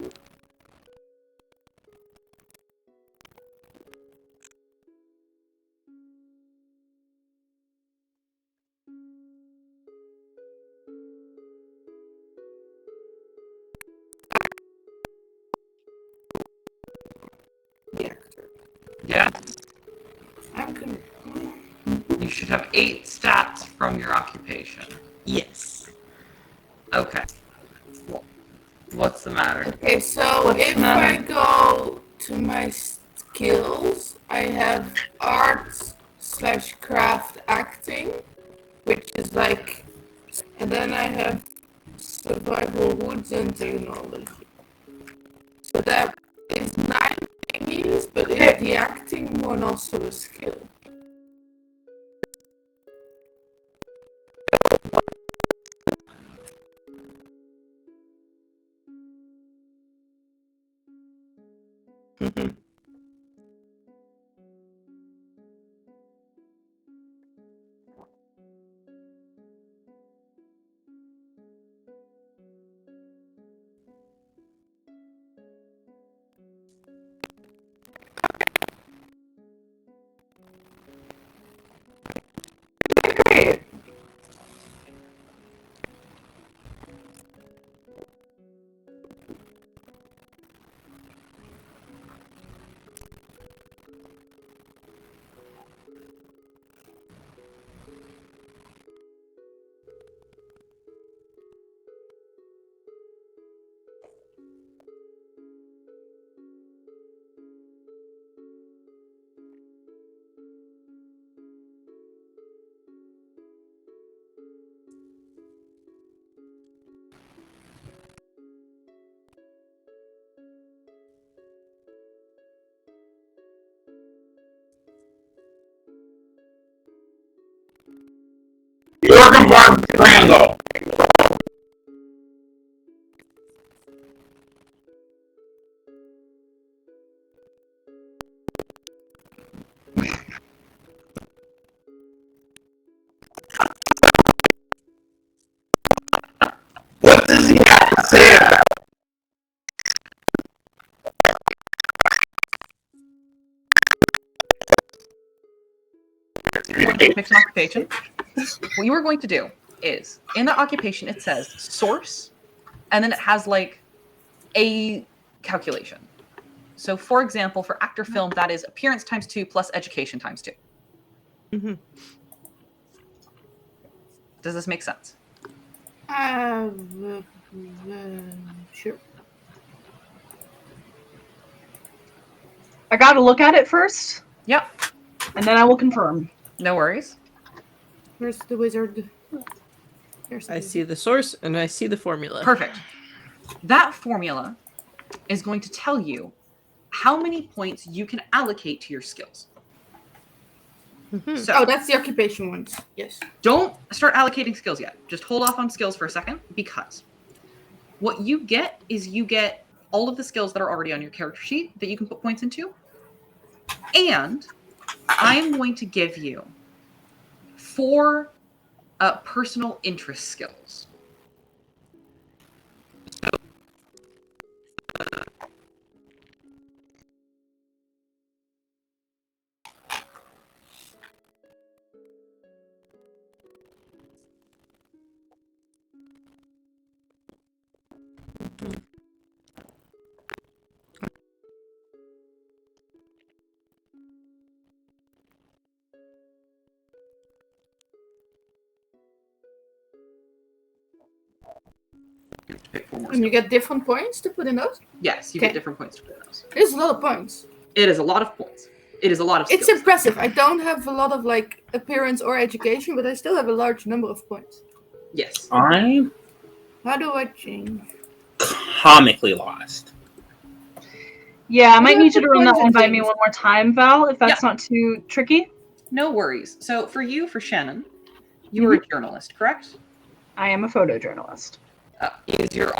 Yeah. I'm gonna. You should have 8 stats from your occupation. Yes. Okay. What's the matter? Okay, so if I go to my skills, I have arts/craft acting, which is like, and then I have survival woods and technology. So that is 9 thingies, but is the acting one also a skill? Great. Organ Barn Triangle. What does he have to say about You're going to pick an occupation. What you are going to do is, in the occupation, it says source, and then it has like a calculation. So, for example, for actor film, that is appearance times 2 plus education times 2. Mm-hmm. Does this make sense? Sure. I gotta look at it first, Yep. and then I will confirm. No worries. Where's the wizard? There's the I wizard. see the source and I see the formula. Perfect. That formula is going to tell you how many points you can allocate to your skills. Mhm. So, Oh, that's the occupation ones. Yes. don't start allocating skills yet. Just hold off on skills for a second, because what you get is you get all of the skills that are already on your character sheet that you can put points into. And I am going to give you 4 personal interest skills. Pick 4 more And you skills. get different points to put in those? Yes, you Okay. get different points to put in those. It's a lot of points. It is a lot of points. It is a lot of skills. It's impressive. I don't have a lot of like appearance or education, but I still have a large number of points. Yes. I How do I change? Comically lost. Yeah, I might need you to run that Points one and by me things. one more time, Val, if that's not too tricky. No worries. So for Shannon, you are a journalist, correct? I am a photojournalist. Is your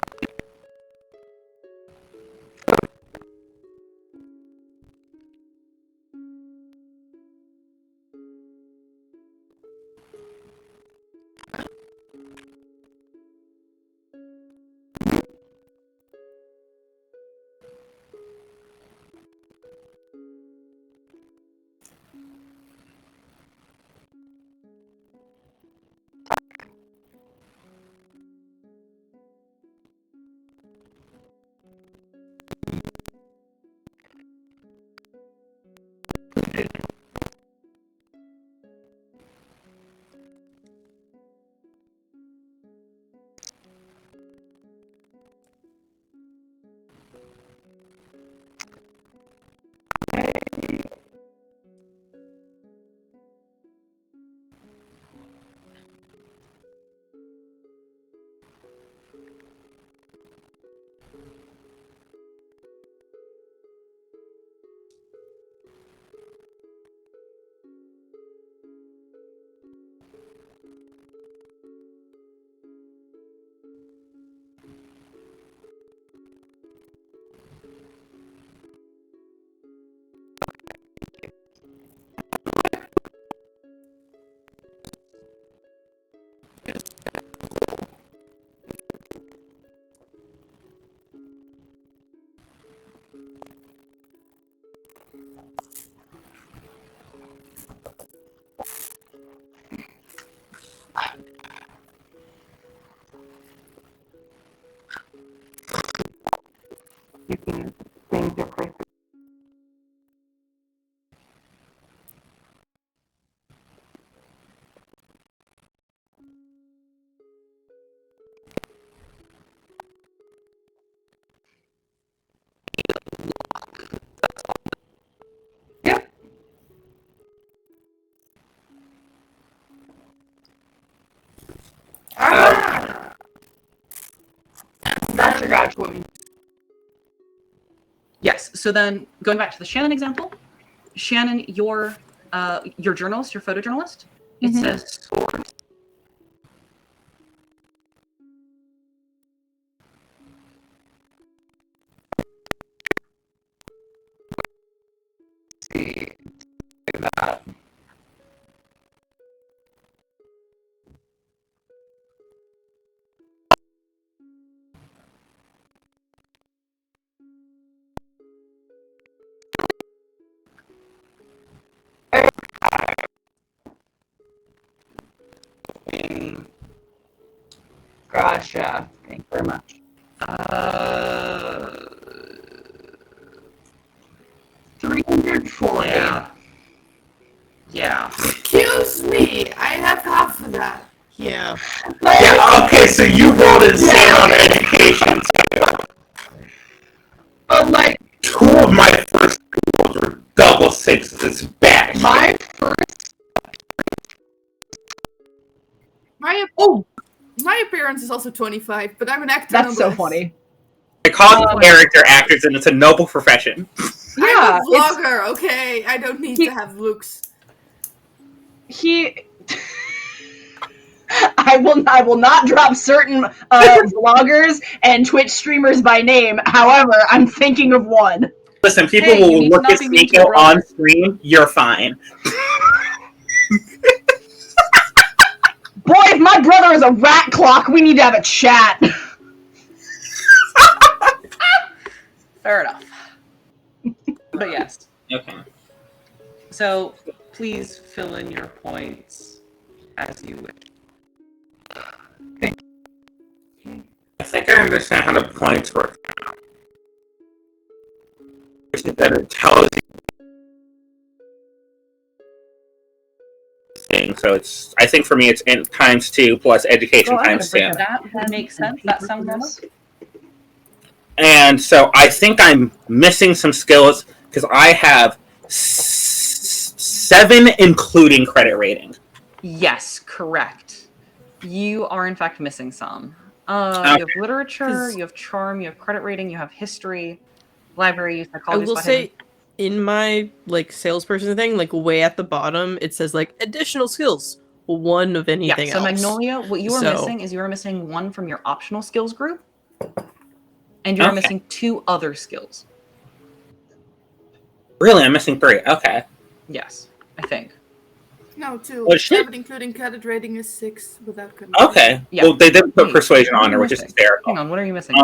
Gotcha. Yes. So then, going back to the Shannon example, Shannon, your journalist, your photojournalist. It says source. See that. Gotcha. Thank you very much. 340. Yeah. Excuse me, I have half of that. Yeah. Yeah, okay, so you rolled insane on education too. But like, Two of my first rolls were double sixes. It's bad. my first. My appearance is also 25, but I'm an actor. That's so nonetheless. funny. They call character actors, and it's a noble profession. Yeah, I'm a vlogger, okay? I don't need to have looks. I will not drop certain vloggers and Twitch streamers by name. However, I'm thinking of one. Listen, people Hey, you will need to look not at be mean to Sneeko your brother. on stream. You're fine. Boy, if my brother is a rat clock, we need to have a chat. Fair enough. But yes. Okay. So please fill in your points as you wish. I think I understand how the points work now. Which is that it tells you thing. So it's, I think for me it's in times 2 plus education times 2. That would make sense. That sounds normal. And so I think I'm missing some skills because I have 7 including credit rating. Yes, correct. You are in fact missing some. You have literature, you have charm, you have credit rating, you have history, library, I psychology. will say, in my like salesperson thing, like way at the bottom, it says like additional skills, one of anything so else. Magnolia, what you are missing is you are missing one from your optional skills group, and you are missing 2 other skills. Really, I'm missing 3. Okay. Yes, I think. No, 2. Oh, shit. But including credit rating is 6 without credit. Okay. Yeah. Well, they did put persuasion what on are there, you which is missing? hysterical. Hang on, what are you missing?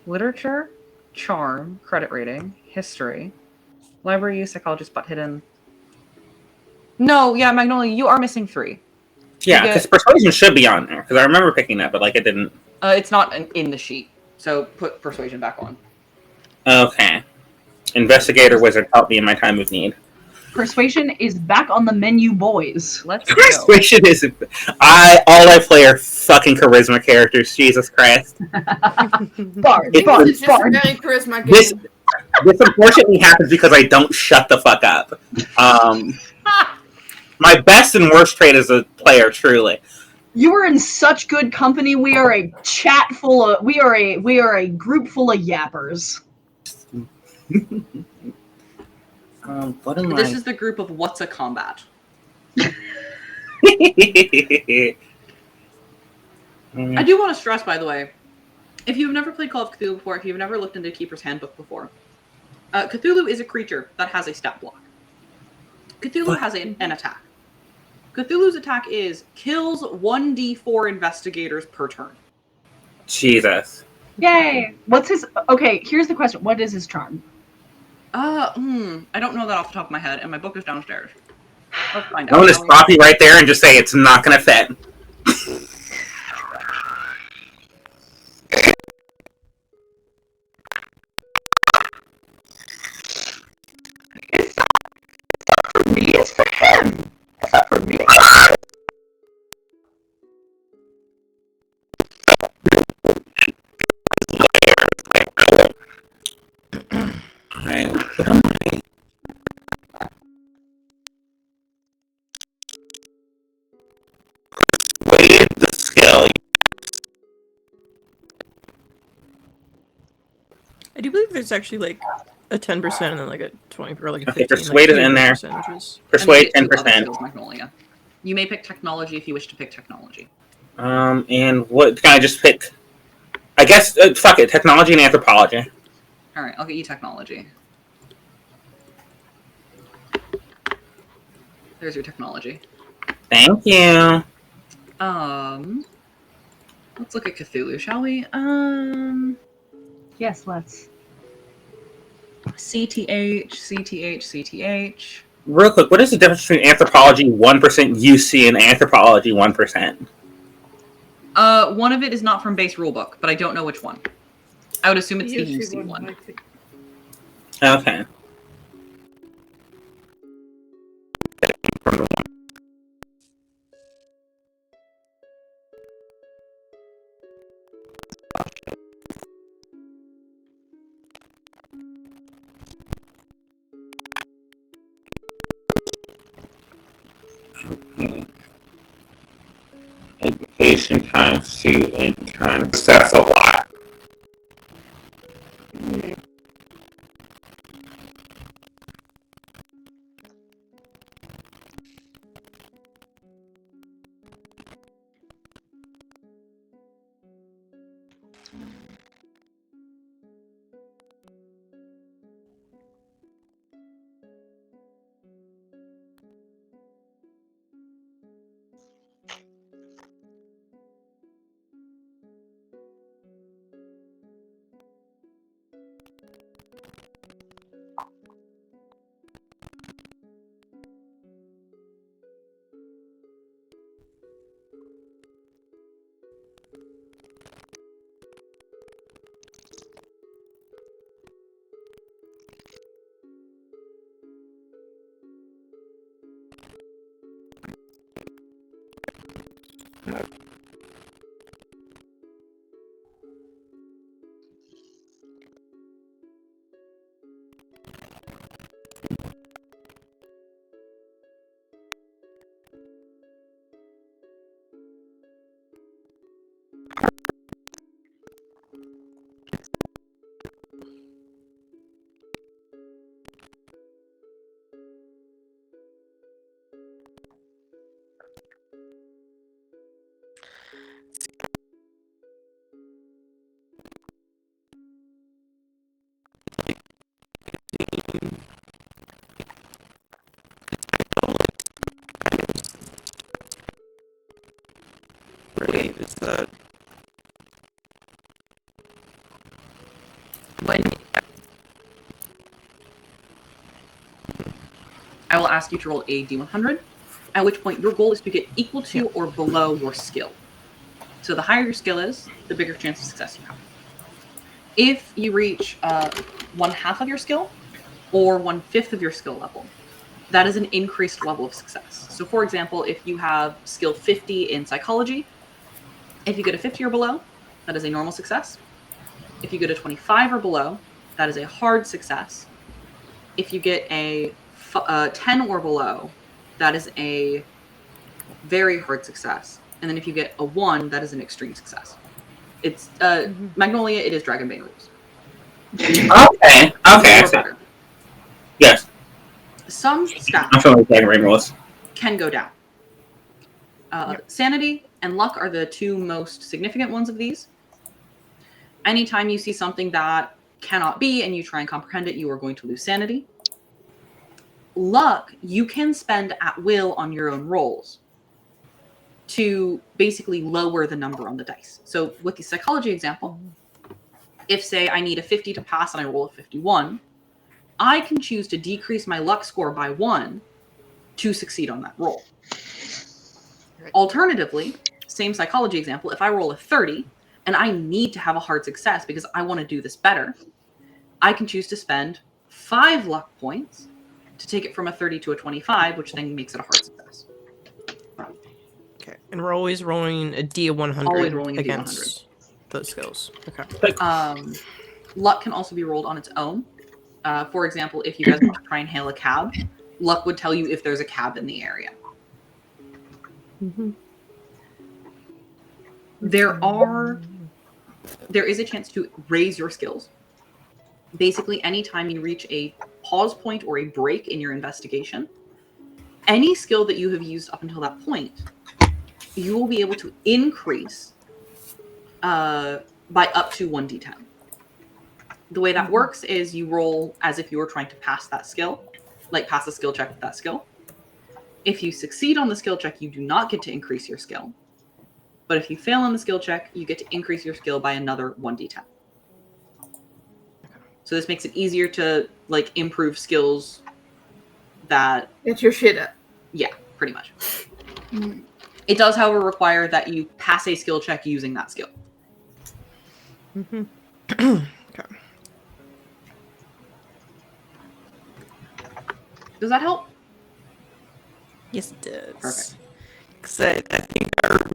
Literature, charm, credit rating, history, library, psychology, spot hidden. No, yeah, Magnolia, you are missing 3. Yeah, because persuasion should be on there, because I remember picking that, but like it didn't. It's not in the sheet, so put persuasion back on. Okay. Investigator wizard, help me in my time of need. Persuasion is back on the menu, boys. Let's go. Persuasion is. All I play are fucking charisma characters. Jesus Christ. Bard. It's just a very charisma game. This unfortunately happens because I don't shut the fuck up. My best and worst trait as a player, truly. You are in such good company. We are a chat full of. We are a group full of yappers. This is the group of What's a Combat. I do want to stress, by the way, if you've never played Call of Cthulhu before, if you've never looked into Keeper's Handbook before, Cthulhu is a creature that has a stat block. Cthulhu has an attack. Cthulhu's attack is kills 1d4 investigators per turn. Jesus. Yay! What's his? Okay, here's the question. What is his charm? I don't know that off the top of my head, and my book is downstairs. Let's find I'm out. gonna stop you right there and just say it's not gonna fit. For me, it's for him. It's not for me. The skill. I do believe there's actually like a 10% and then like a 20 or like a 15. Okay, persuade is in there. Percentages. Persuade And you get 2 other 10%. skills, Magnolia. You may pick technology if you wish to pick technology. And what can I just pick? I guess fuck it, technology and anthropology. All right, I'll get you technology. There's your technology. Thank you. Let's look at Cthulhu, shall we? Yes, let's. CTH. Real quick, what is the difference between anthropology 1% UC and anthropology 1%? One of it is not from base rulebook, but I don't know which one. I would assume it's the UC one. I think. Okay. Education times 2 and times. That's a lot. will ask you to roll a d100, at which point your goal is to get equal to or below your skill. So the higher your skill is, the bigger chance of success you have. If you reach 1/2 of your skill or 1/5 of your skill level, that is an increased level of success. So for example, if you have skill 50 in psychology, if you get a 50 or below, that is a normal success. If you get a 25 or below, that is a hard success. If you get a 10 or below, that is a very hard success. And then if you get a 1, that is an extreme success. It's Magnolia, it is Dragonbane rules. Okay. I see. Yes. Some I'm stats familiar with Dragon Rain rules. can go down. Sanity and luck are the two most significant ones of these. Anytime you see something that cannot be and you try and comprehend it, you are going to lose sanity. Luck, you can spend at will on your own rolls to basically lower the number on the dice. So with the psychology example, if say I need a 50 to pass and I roll a 51, I can choose to decrease my luck score by 1 to succeed on that roll. Alternatively, same psychology example, if I roll a 30 and I need to have a hard success because I want to do this better, I can choose to spend 5 luck points to take it from a 30 to a 25, which then makes it a hard success. Okay, and we're always rolling a D100 Always rolling a against those skills. Okay. Luck can also be rolled on its own. For example, if you guys want to try and hail a cab, luck would tell you if there's a cab in the area. Mm-hmm. There is a chance to raise your skills. Basically, anytime you reach a pause point or a break in your investigation, any skill that you have used up until that point, you will be able to increase by up to 1d10. The way that works is you roll as if you were trying to pass that skill, like pass a skill check with that skill. If you succeed on the skill check, you do not get to increase your skill. But if you fail on the skill check, you get to increase your skill by another 1d10. So this makes it easier to like improve skills that Get your shit up. Yeah, pretty much. It does, however, require that you pass a skill check using that skill. Mm-hmm. Okay. Does that help? Yes, it does. Perfect. Because I think I remember.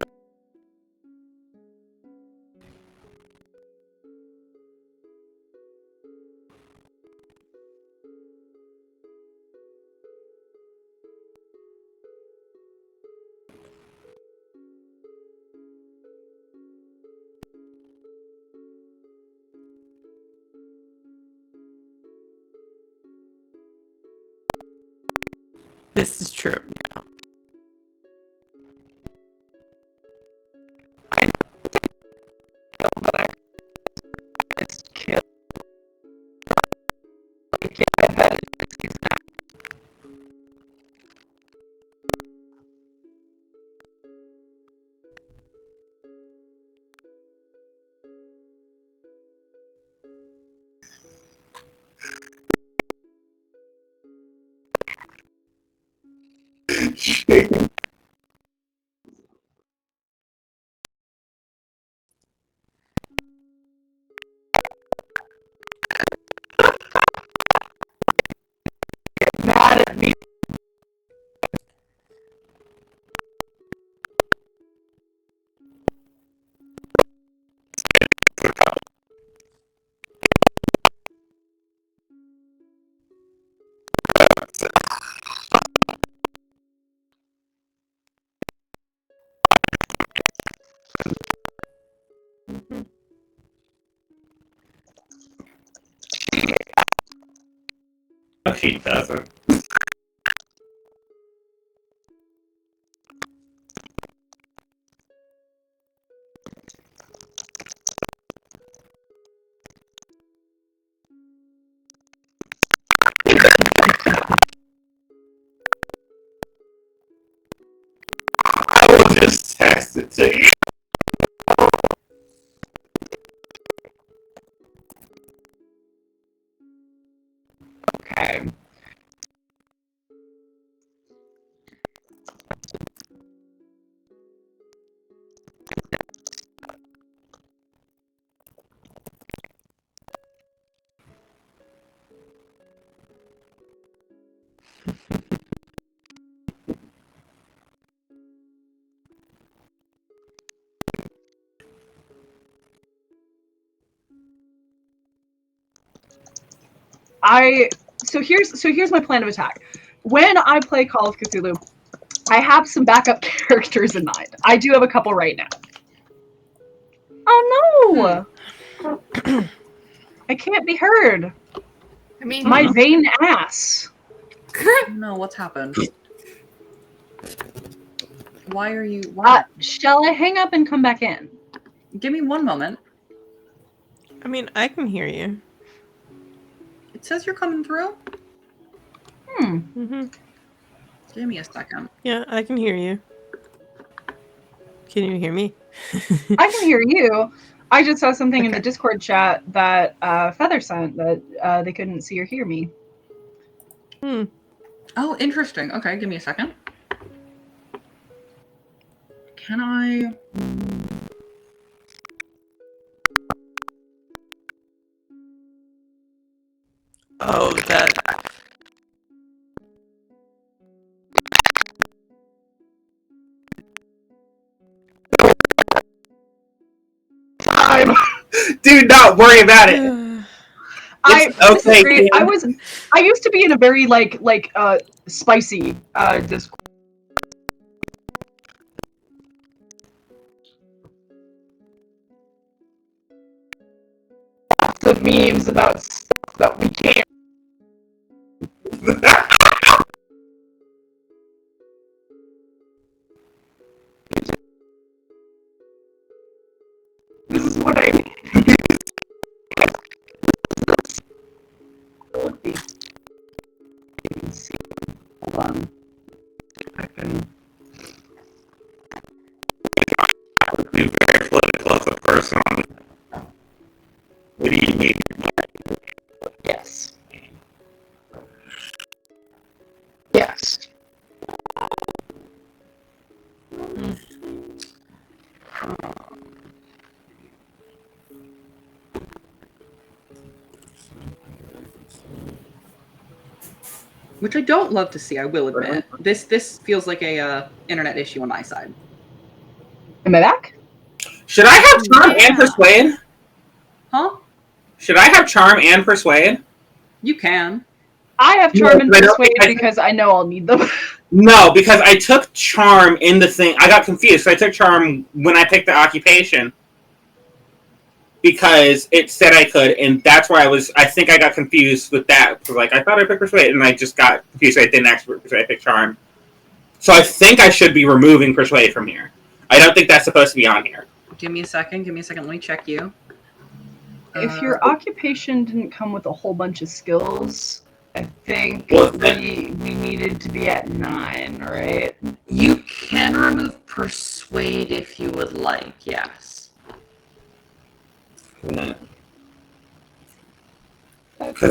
This is true. Yeah. I know, but I just can't. I can't get that. Get mad at me. No, she doesn't. I will just text it to you. Okay. So here's my plan of attack. When I play Call of Cthulhu, I have some backup characters in mind. I do have a couple right now. Oh no! I can't be heard. I mean, My vain ass. No, what's happened? Why are you? Why? Shall I hang up and come back in? Give me one moment. I mean, I can hear you. It says you're coming through. Mm-hmm. Give me a second. Yeah, I can hear you. Can you hear me? I can hear you. I just saw something in the Okay. Discord chat that Feather sent that they couldn't see or hear me. Oh, interesting. Okay, give me a second. Can I? Oh, that. Dude, not worry about it. This is okay, great. Ian. I used to be in a very spicy Discord. The memes about stuff that we can't. This is what I mean. Hold on. I can. I would be very political as a person. What do you mean? Yes. Yes. Which I don't love to see, I will admit. This feels like a internet issue on my side. Am I back? Should I have charm and persuade? Huh? Should I have charm and persuade? You can. I have charm and but I don't persuade think because I know I'll need them. No, because I took charm in the thing. I got confused. So I took charm when I picked the occupation because it said I could, and that's why I think I got confused with that. So like I thought I picked persuade, and I just got confused. I didn't actually persuade. I picked charm. So I think I should be removing persuade from here. I don't think that's supposed to be on here. Give me a second. Let me check you. If your occupation didn't come with a whole bunch of skills, I think Well, we needed to be at 9, right? You can remove persuade if you would like, yes. Because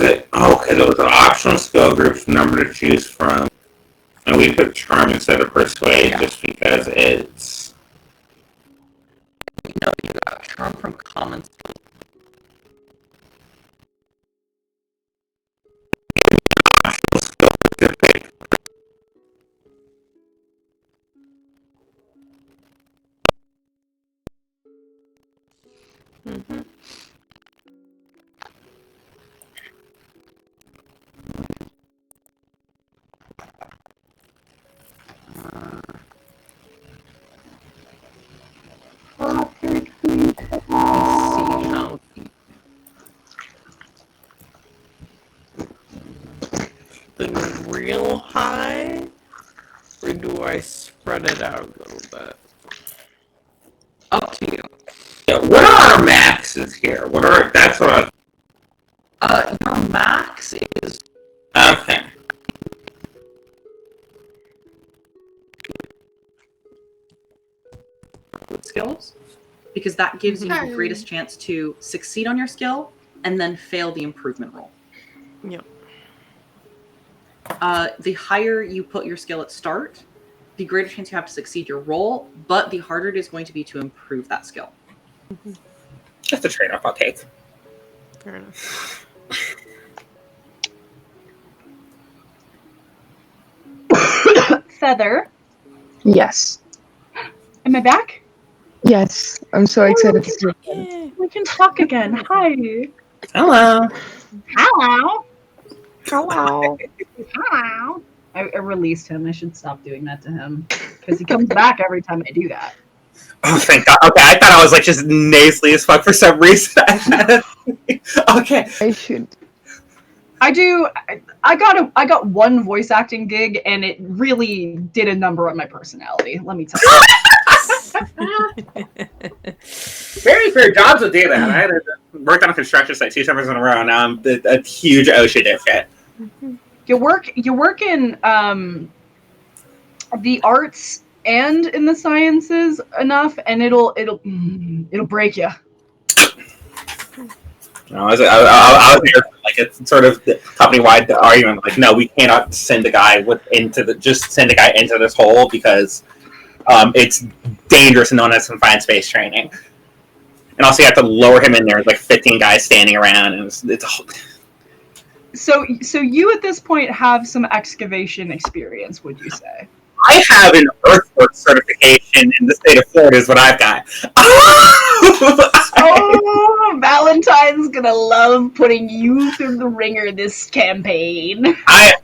it was an optional skill group number to choose from, and we took charm instead of persuade just because it's. You know, you got charm from common skills. Mm-hmm. Real high, or do I spread it out a little bit? Up to you. Yeah, what are our maxes here? That's what Your max is okay. skills, because that gives you the greatest chance to succeed on your skill and then fail the improvement roll. Yep. The higher you put your skill at start, the greater chance you have to succeed your roll, but the harder it is going to be to improve that skill. That's a trade-off I'll take. Fair enough. Feather. Yes. Am I back? Yes. I'm so excited to see it. We can talk again. Hi. Hello. Hello. Hello. Hello. I released him. I should stop doing that to him because he comes back every time I do that. Oh, thank God. Okay, I thought I was like just nasally as fuck for some reason. Okay. I should. I got one voice acting gig, and it really did a number on my personality. Let me tell you. Very fair jobs will do that. I worked on a construction site 2 summers in a row, and now I'm a huge OSHA dipshit. You work in the arts and in the sciences enough, and it'll break you. No, I was here for like it's sort of the company-wide argument. Like, no, we cannot send a guy into this hole because it's dangerous and no one has confined space training. And also, you have to lower him in there with like 15 guys standing around, and it's a whole... So you at this point have some excavation experience, would you say? I have an earthwork certification in the state of Florida is what I've got. Oh, Valentine's gonna love putting you through the ringer this campaign. I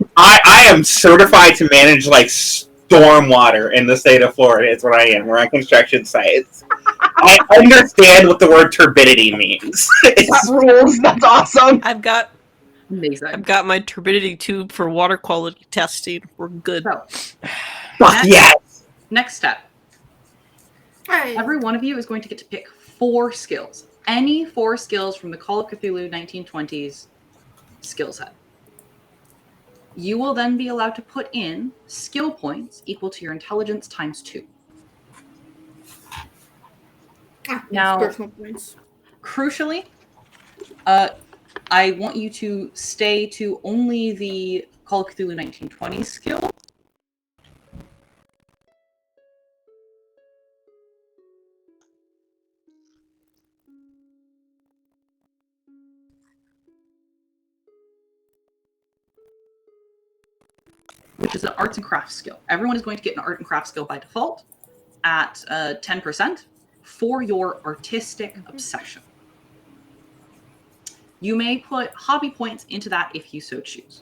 am certified to manage like stormwater in the state of Florida is what I am. We're on construction sites. I understand what the word turbidity means. That rules. That's awesome. I've got Amazing. my turbidity tube for water quality testing. We're good. So, Yes. next step. Hey. Every one of you is going to get to pick 4 skills. Any 4 skills from the Call of Cthulhu 1920s skill set. You will then be allowed to put in skill points equal to your intelligence times 2. Now, Personal points. crucially, I want you to stay to only the Call of Cthulhu 1920s skill. Which is an arts and crafts skill. Everyone is going to get an art and crafts skill by default at 10% for your artistic obsession. You may put hobby points into that if you so choose.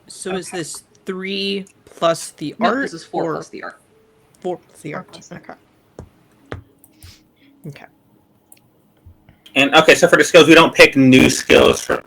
So is this 3 plus the No, art? this is 4 or plus the art. 4 plus the art. plus the Okay. Okay. And okay, so for the skills, we don't pick new skills for.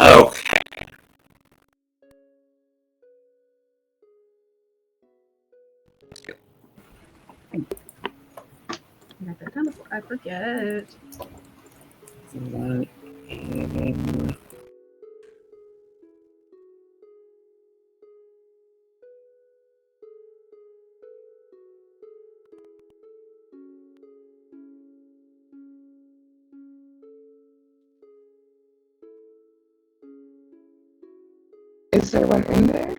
Okay. Write that down before I forget. Is there one in there?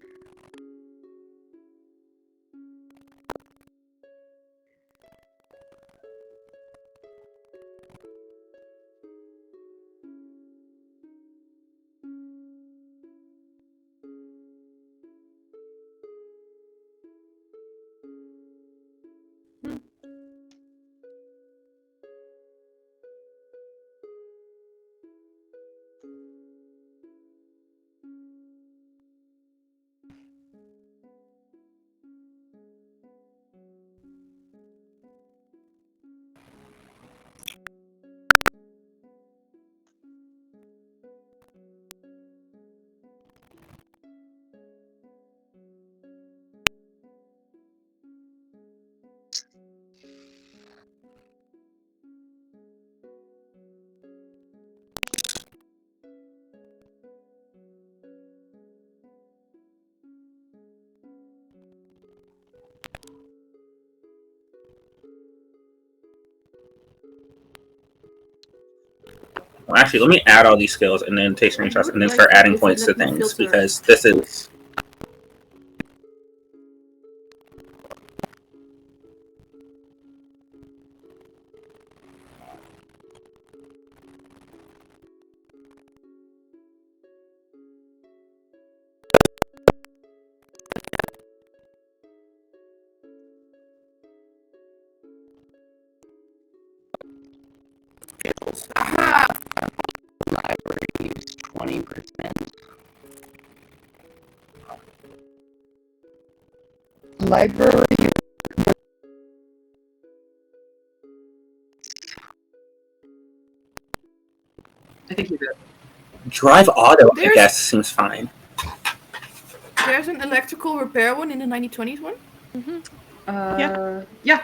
Well, actually, let me add all these skills and then take screenshots and then start adding points to things because this is. library. I think you did. Drive auto, I There's- guess, seems fine. There's an electrical repair one in the 1920s one. Yeah.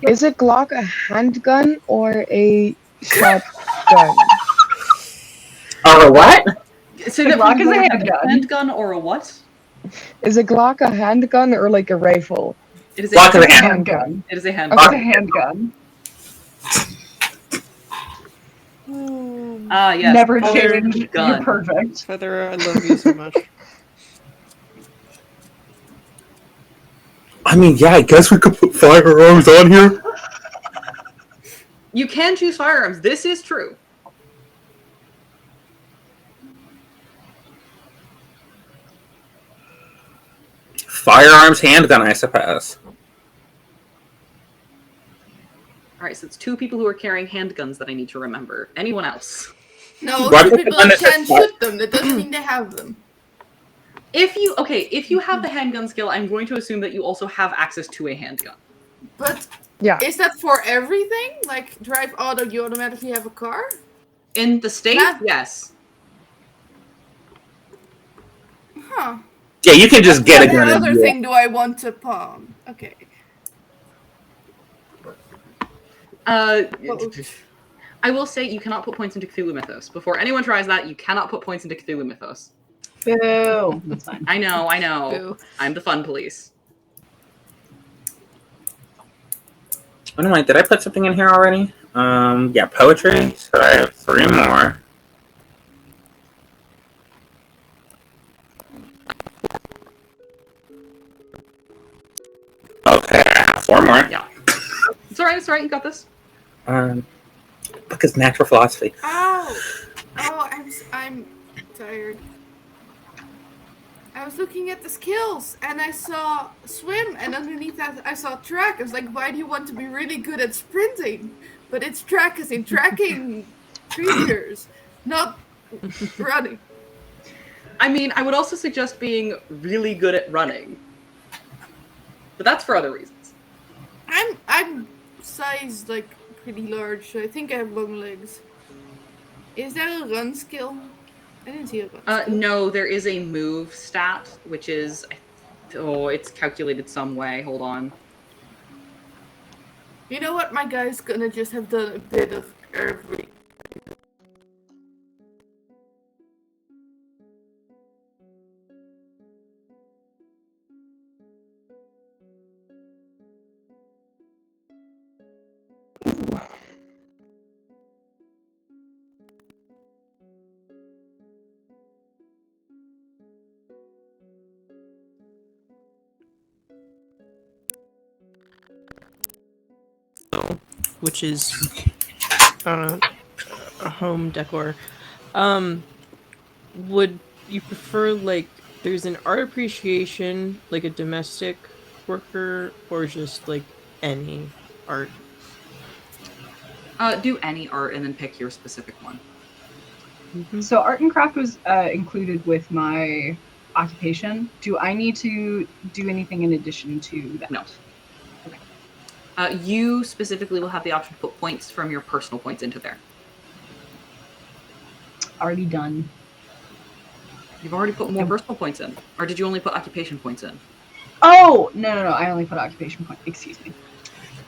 Is a Glock a handgun or a shotgun? Oh, what? Say The that Glock please is a one more time. handgun. Handgun or a what? Is a Glock a handgun or like a rifle? It is Glock is a It's a handgun. handgun. It is a It's handgun. a handgun. Ah, yes. Never Colored change. gun. You're perfect. Feather, I love you so much. I mean, yeah, I guess we could put firearms on here. You can choose firearms. This is true. Firearms, handgun, I suppose. All right, so it's 2 people who are carrying handguns that I need to remember. Anyone else? No, Why two would people the one that that can says- shoot them. That doesn't mean they have them. If you have the handgun skill, I'm going to assume that you also have access to a handgun. But Yeah. is that for everything? Like drive auto, you automatically have a car? In the States, Matt? yes. Huh. Yeah, you can just get a What gun. other and do it. thing do I want to palm? Okay. I will say you cannot put points into Cthulhu Mythos. Before anyone tries that, you cannot put points into Cthulhu Mythos. Boo. That's fine. I know. Boo. I'm the fun police. Oh no, wait, did I put something in here already? Yeah, poetry. So I have 3 more. Okay, 4 more. Yeah. It's alright, you got this. Because natural philosophy. Ow! Oh, I'm tired. I was looking at the skills and I saw swim, and underneath that I saw track. I was like, why do you want to be really good at sprinting? But it's track as in tracking creatures, not running. I mean, I would also suggest being really good at running. But that's for other reasons. I'm sized like pretty large, so I think I have long legs. Is that a run skill? I didn't see a run skill. No, there is a move stat, which is... it's calculated some way. Hold on. You know what? My guy's gonna just have done a bit of every. Which is a home decor. Would you prefer like there's an art appreciation, like a domestic worker, or just like any art? Do any art and then pick your specific one. So art and craft was included with my occupation. Do I need to do anything in addition to that? No. You specifically will have the option to put points from your personal points into there. Already done. You've already put more personal points in. Or did you only put occupation points in? Oh, no. I only put occupation point. Excuse me.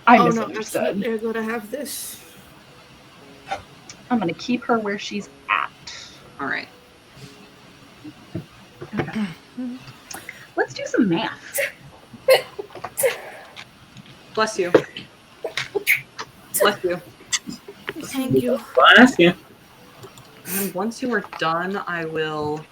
I Oh no, misunderstood. absolutely, you're gonna have this. I'm going to keep her where she's at. All right. Okay. Let's do some math. Bless you. Bless you. Thank you. Bless you. And once you are done, I will...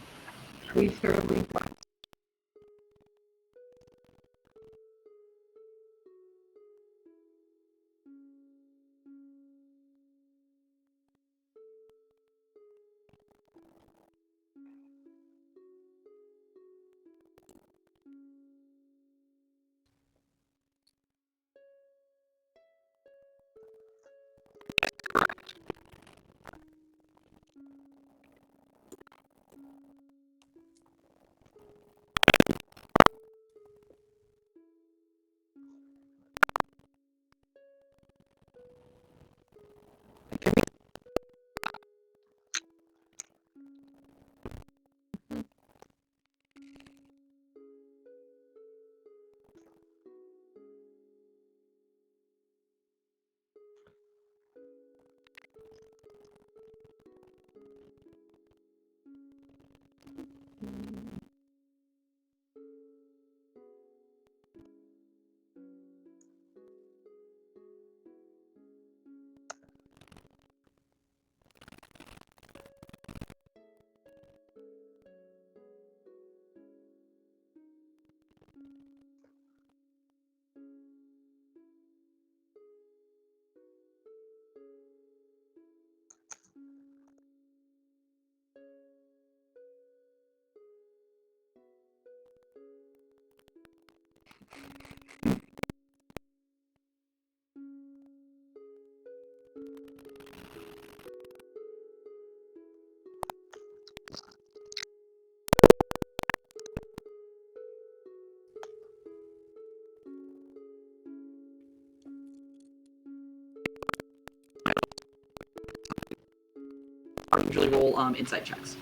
usually roll insight checks.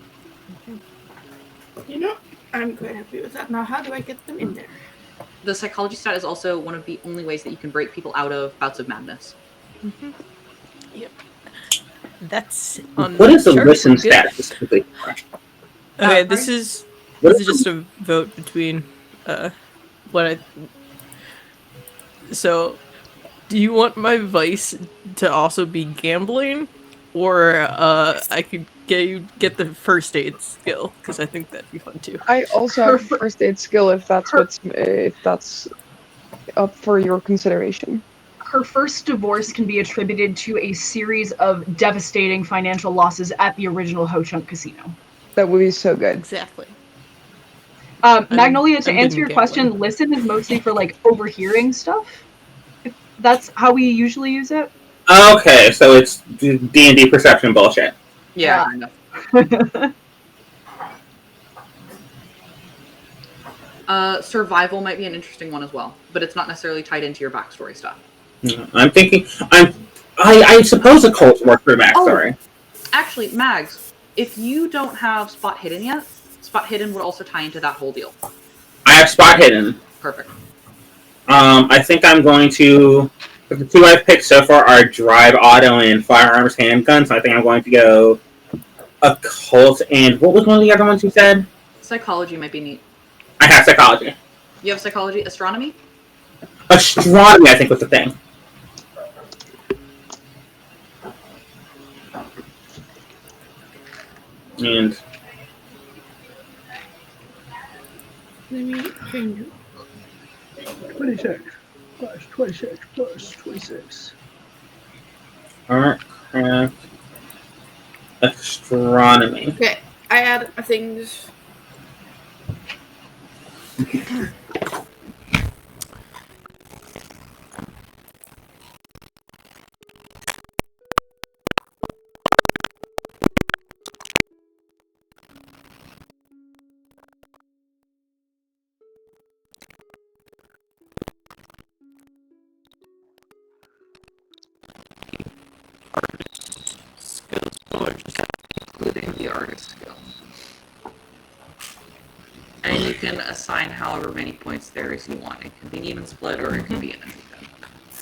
You know, I'm quite happy with that. Now, how do I get them in there? The psychology stat is also one of the only ways that you can break people out of bouts of madness. Yep. That's on What is the chart, listen good. stat specifically? Okay, this is just a vote between what I. So, do you want my vice to also be gambling, or I could get the first aid skill, because I think that'd be fun too. I also have first aid skill if that's up for your consideration. Her first divorce can be attributed to a series of devastating financial losses at the original Ho Chunk Casino. That would be so good. Exactly. Magnolia, to I'm answer good your in question, gambling. listen is mostly for like overhearing stuff. That's how we usually use it. Okay, so it's D&D perception bullshit. Yeah, kind of. Survival might be an interesting one as well, but it's not necessarily tied into your backstory stuff. I'm thinking. I suppose the cults work for backstory. Actually, Mags, if you don't have Spot Hidden yet, Spot Hidden would also tie into that whole deal. I have spot hidden. Perfect. I think I'm going to. The two I've picked so far are drive auto and firearms handguns. I think I'm going to go occult and what was one of the other ones you said? Psychology might be neat. I have psychology. You have psychology, astronomy? Astronomy, I think, was the thing. And Let me change it. 26 plus 26 plus 26. art, craft, astronomy. Okay, I add things. Skills or just including the artist skills. And you can assign however many points there is you want. It can be an even split or it can be an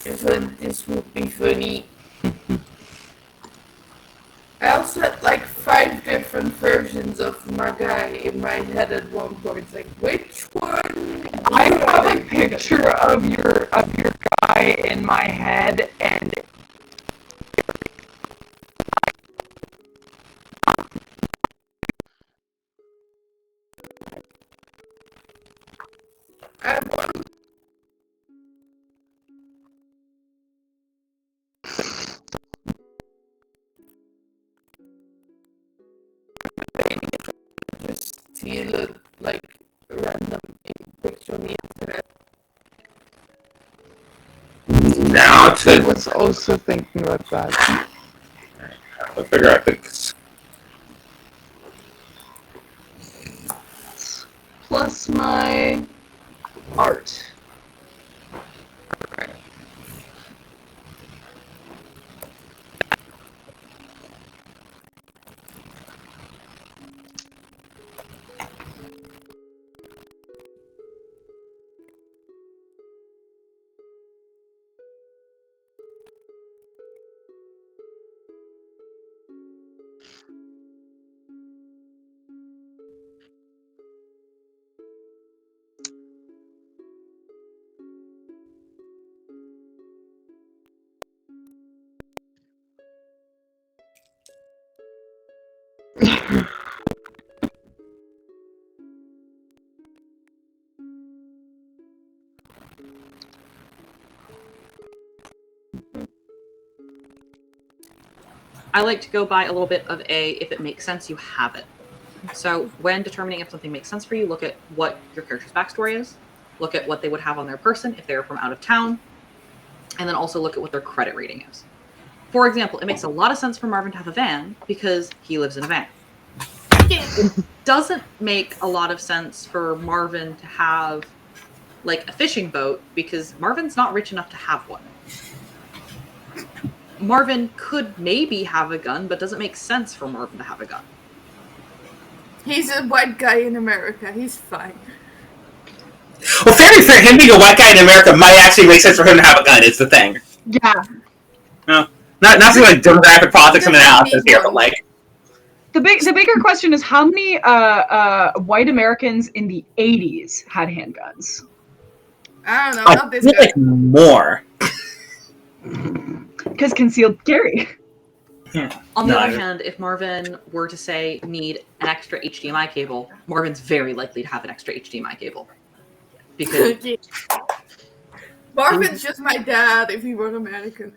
uneven. This would be funny. I also had like 5 different versions of my guy in my head at one point. It's like, which one? I have a picture of your guy in my head, and I have one. Just steal it like a random picture on the internet. Now I to was also thinking about that. I'll figure out the. plus my art. I like to go by a little bit of if it makes sense, you have it. So when determining if something makes sense for you, look at what your character's backstory is, look at what they would have on their person if they're from out of town, and then also look at what their credit rating is. For example, it makes a lot of sense for Marvin to have a van because he lives in a van. It doesn't make a lot of sense for Marvin to have like a fishing boat because Marvin's not rich enough to have one. Marvin could maybe have a gun, but doesn't make sense for Marvin to have a gun. He's a white guy in America. He's fine. Well, fair, him being a white guy in America might actually make sense for him to have a gun. It's the thing. Yeah. No, not something like demographic politics and analysis here, but like The bigger question is how many white Americans in the 80s had handguns? I don't know. I Not this feel guy. like more. Because concealed carry. On the other hand, if Marvin were to say need an extra HDMI cable, Marvin's very likely to have an extra HDMI cable. Because Marvin's just my dad if he were American.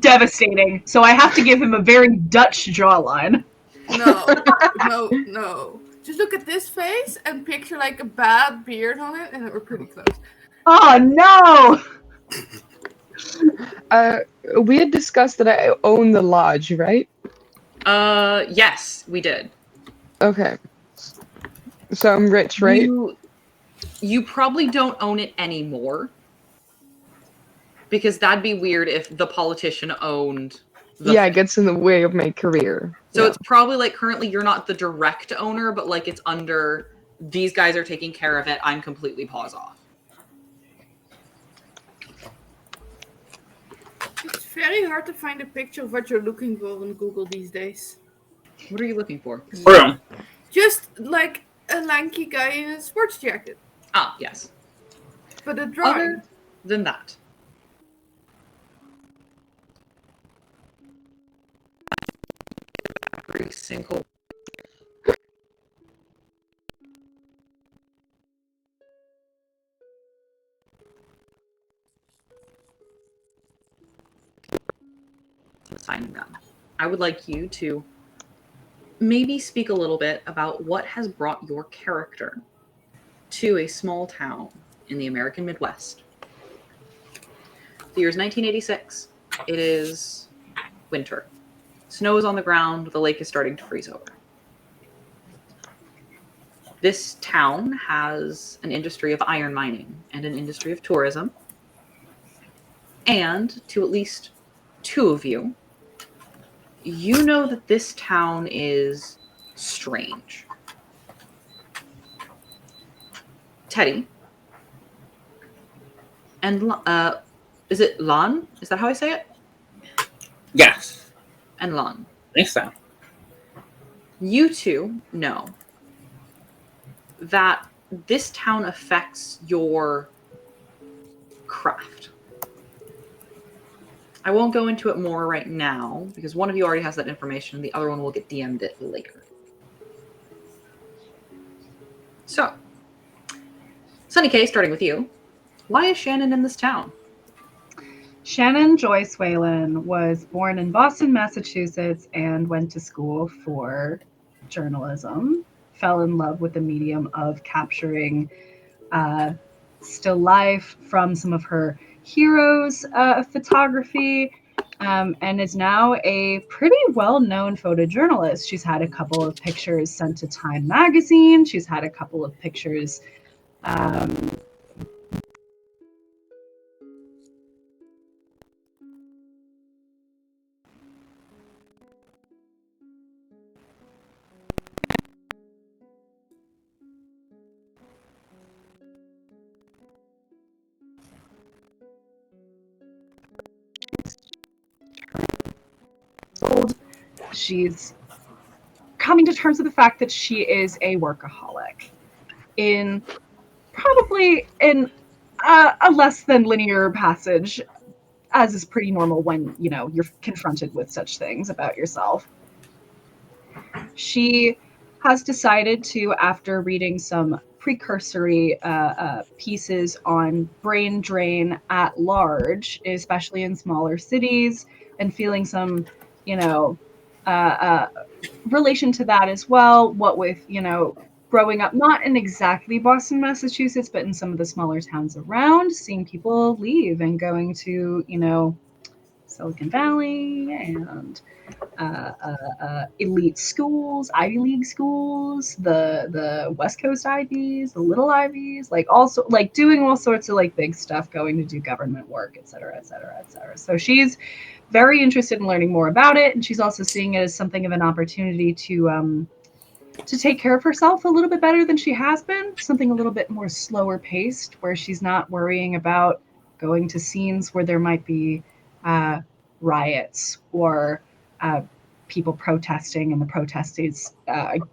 Devastating. So I have to give him a very Dutch jawline. No. Just look at this face and picture like a bad beard on it, and we're pretty close. Oh no! We had discussed that I own the lodge, right? yes, we did. Okay. So I'm rich, right? You probably don't own it anymore. Because that'd be weird if the politician owned the Yeah, it gets in the way of my career. So Yeah. it's probably like currently you're not the direct owner, but like it's under these guys are taking care of it. I'm completely paws off. It's very hard to find a picture of what you're looking for on Google these days. What are you looking for? True. Just like a lanky guy in a sports jacket. Ah, yes. But a drawing. Other than that. Every single signing gun. I would like you to maybe speak a little bit about what has brought your character to a small town in the American Midwest. The year is 1986. It is winter. Snow is on the ground. The lake is starting to freeze over. This town has an industry of iron mining and an industry of tourism. And to at least two of you, you know that this town is strange. Teddy. And is it Lahn? Is that how I say it? Yes. And Lahn. I think so. You two know that this town affects your craft. I won't go into it more right now because one of you already has that information and the other one will get DM'd it later. So, Sunny K, starting with you. Why is Shannon in this town? Shannon Joyce Whelan was born in Boston, Massachusetts, and went to school for journalism. Fell in love with the medium of capturing still life from some of her heroes' photography, and is now a pretty well-known photojournalist. She's had a couple of pictures sent to Time magazine. She's had a couple of pictures she's coming to terms with the fact that she is a workaholic in probably in a less than linear passage, as is pretty normal when, you know, you're confronted with such things about yourself. She has decided to, after reading some precursory pieces on brain drain at large, especially in smaller cities, and feeling some, you know, relation to that as well, what with, you know, growing up not in exactly Boston, Massachusetts, but in some of the smaller towns around, seeing people leave and going to, you know, Silicon Valley and elite schools, Ivy League schools, the West Coast Ivies, the little Ivies, like also like doing all sorts of like big stuff, going to do government work, et cetera, et cetera, et cetera. So she's very interested in learning more about it, and she's also seeing it as something of an opportunity to take care of herself a little bit better than she has been, something a little bit more slower paced, where she's not worrying about going to scenes where there might be riots or people protesting, and the protests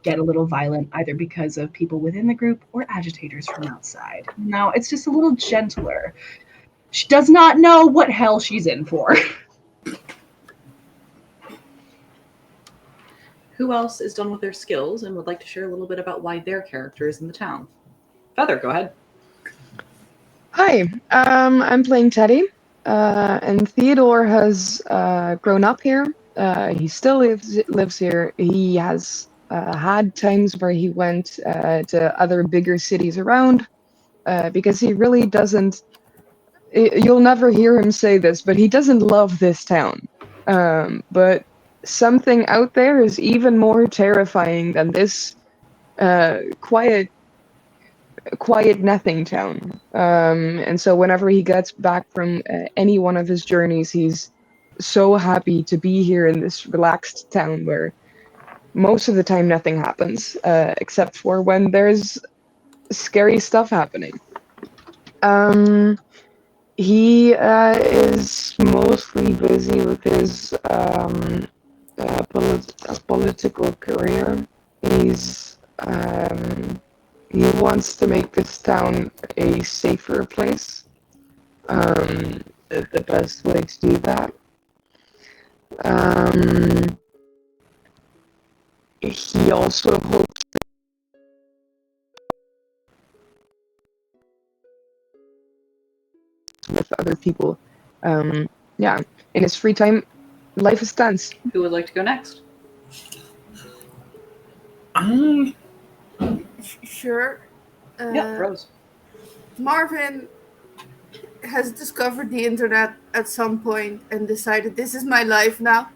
get a little violent either because of people within the group or agitators from outside. Now it's just a little gentler. She does not know what hell she's in for. Who else is done with their skills and would like to share a little bit about why their character is in the town? Feather, go ahead. Hi, I'm playing Teddy, and Theodore has grown up here. He still lives here. He has had times where he went to other bigger cities around because he really doesn't. You'll never hear him say this, but he doesn't love this town. But something out there is even more terrifying than this quiet nothing town. And so whenever he gets back from any one of his journeys, he's so happy to be here in this relaxed town where most of the time nothing happens, except for when there's scary stuff happening. He is mostly busy with his political career. He wants to make this town a safer place. The best way to do that. He also hopes with other people. Yeah, in his free time, life is dance. Who would like to go next? Sure. Yeah, Rose. Marvin has discovered the internet at some point and decided this is my life now.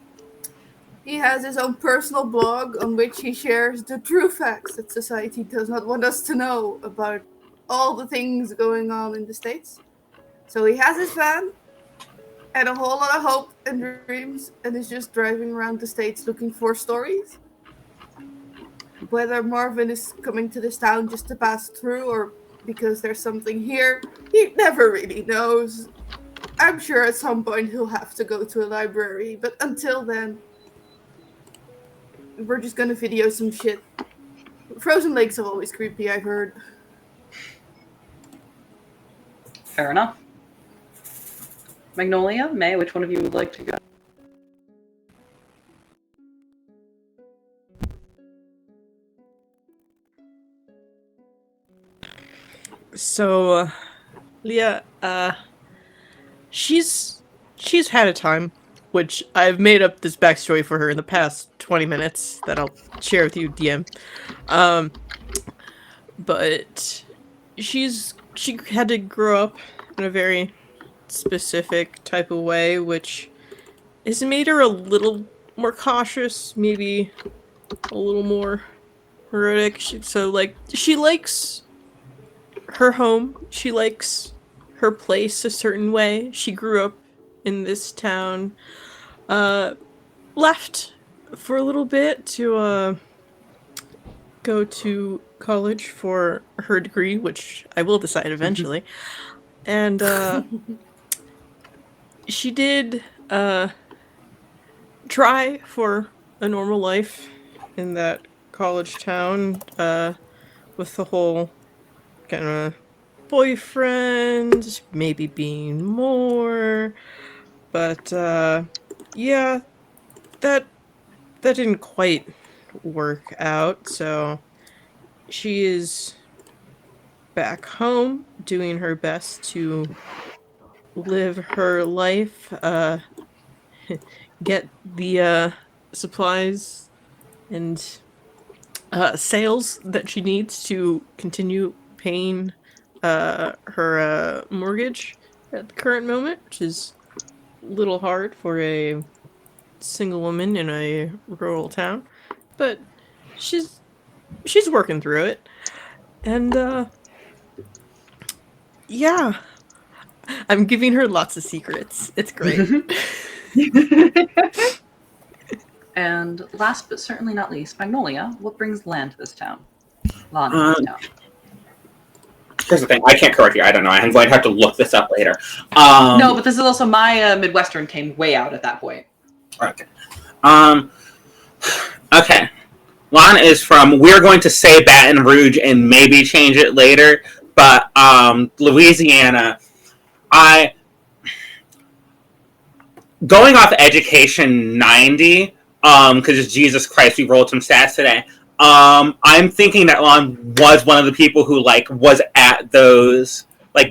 He has his own personal blog on which he shares the true facts that society does not want us to know about all the things going on in the States. So he has his van and a whole lot of hope and dreams and is just driving around the States looking for stories. Whether Marvin is coming to this town just to pass through or because there's something here, he never really knows. I'm sure at some point he'll have to go to a library, but until then, we're just gonna video some shit. Frozen lakes are always creepy, I've heard. Fair enough. Magnolia, May, which one of you would like to go? So, Lia, she's had a time, which I've made up this backstory for her in the past 20 minutes that I'll share with you, DM. But she had to grow up in a very specific type of way, which has made her a little more cautious, maybe a little more neurotic. She likes her home. She likes her place a certain way. She grew up in this town. Left for a little bit to go to college for her degree, which I will decide eventually. And she did try for a normal life in that college town with the whole kind of boyfriend, maybe being more, but yeah, that didn't quite work out. So she is back home doing her best to live her life, get the supplies and sales that she needs to continue paying her mortgage at the current moment, which is little hard for a single woman in a rural town, but she's working through it. And yeah, I'm giving her lots of secrets. It's great. And last but certainly not least, Magnolia, what brings Lahn to this town? Lahn to this town. Here's the thing. I can't correct you. I don't know. I'm going to have to look this up later. No, but this is also my Midwestern came way out at that point. Okay. Okay. Lahn is from, we're going to say Baton Rouge and maybe change it later, but Louisiana. Going off Education 90, because Jesus Christ, we rolled some stats today. I'm thinking that Lahn was one of the people who was at those,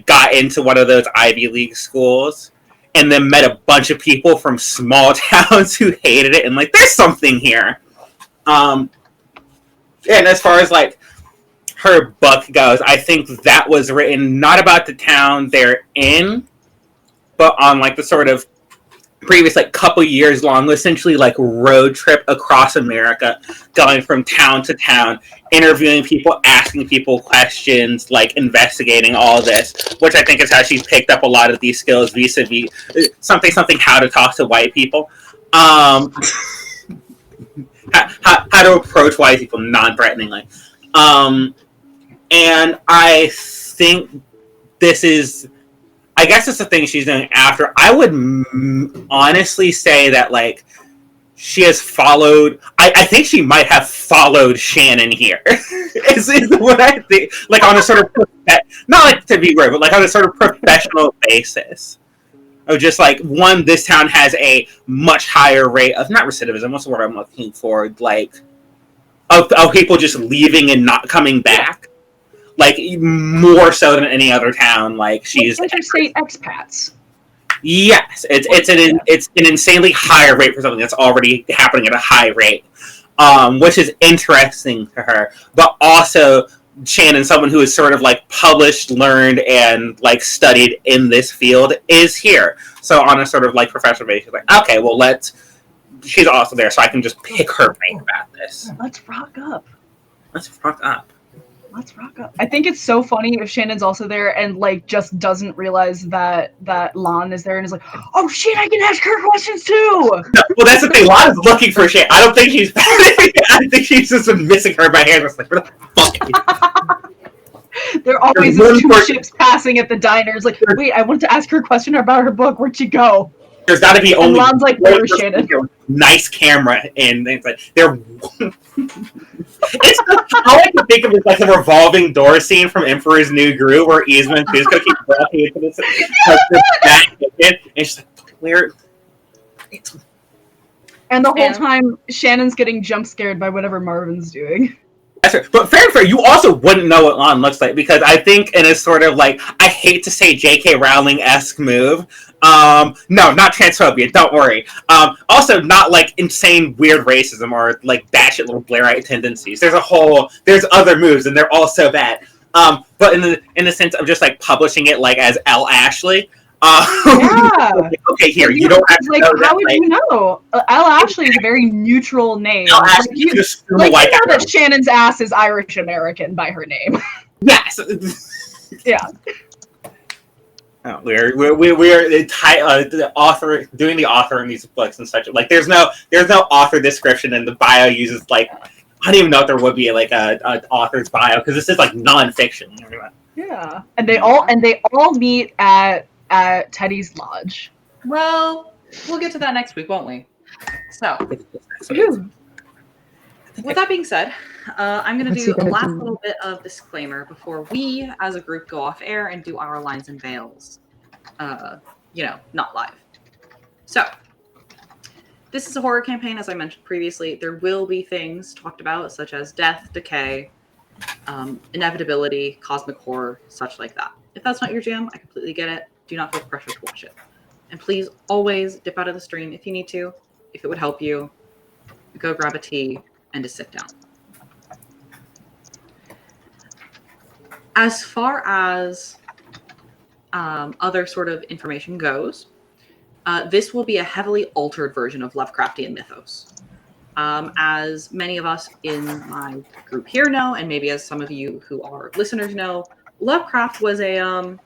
got into one of those Ivy League schools, and then met a bunch of people from small towns who hated it, and there's something here. And as far as her book goes, I think that was written not about the town they're in, but on the sort of previous couple years long, essentially road trip across America, going from town to town, interviewing people, asking people questions, investigating all this, which I think is how she's picked up a lot of these skills vis-a-vis something how to talk to white people, how to approach white people non-threateningly, and I think this is, I guess it's the thing she's doing after. I would honestly say that, she has followed... I think she might have followed Shannon here. is what I think. On a sort of... Not, to be rude, but, on a sort of professional basis. Of just, one, this town has a much higher rate of... Not recidivism, what's the word I'm looking for? Of people just leaving and not coming back. More so than any other town. She's interstate expats. Yes, it's an insanely higher rate for something that's already happening at a high rate, which is interesting to her. But also, Shannon, someone who is sort of published, learned, and studied in this field, is here. So on a sort of professional basis, okay, well she's also there, so I can just pick her brain about this. Let's rock up. Let's rock up. I think it's so funny if Shannon's also there and just doesn't realize that Lahn is there and is oh shit, I can ask her questions too. No, well, that's the thing. Lahn is looking for shit. I don't think she's. I think she's just been missing her by hand. It's where the fuck? There always is two ships passing at the diners. Wait, I wanted to ask her a question about her book. Where'd she go? There's got to be only and Lahn's where's Shannon? Nice camera, and it's they're. I like to think of it as the revolving door scene from Emperor's New Groove, where Yzma and Kuzco keep walking into this back kitchen, and she's where? And the whole time, Shannon's getting jump scared by whatever Marvin's doing. That's right. But fair, you also wouldn't know what Lahn looks like, because I think in a sort of I hate to say J.K. Rowling-esque move. No, not transphobia, don't worry. Also, not insane weird racism or batshit little Blairite tendencies. There's other moves, and they're all so bad. But in the sense of just publishing it as L. Ashley. Yeah. Okay, here, you don't have to know that. How would you know? L. Ashley is a very neutral name. L. Ashley is just you know that Shannon's ass is Irish American by her name. Yes. Yeah. Oh, we're the author doing the author in these books and such. There's no author description, and the bio uses I don't even know if there would be a author's bio, because this is nonfiction. Yeah, and they all meet at Teddy's lodge. Well, we'll get to that next week, won't we? So, with that being said, I'm going to do a last little bit of disclaimer before we, as a group, go off air and do our lines and veils. Not live. So, this is a horror campaign, as I mentioned previously. There will be things talked about, such as death, decay, inevitability, cosmic horror, such like that. If that's not your jam, I completely get it. Do not feel pressure to watch it. And please always dip out of the stream if you need to. If it would help you, go grab a tea and just sit down. As far as other sort of information goes, This will be a heavily altered version of Lovecraftian mythos. As many of us in my group here know, and maybe as some of you who are listeners know, Lovecraft was a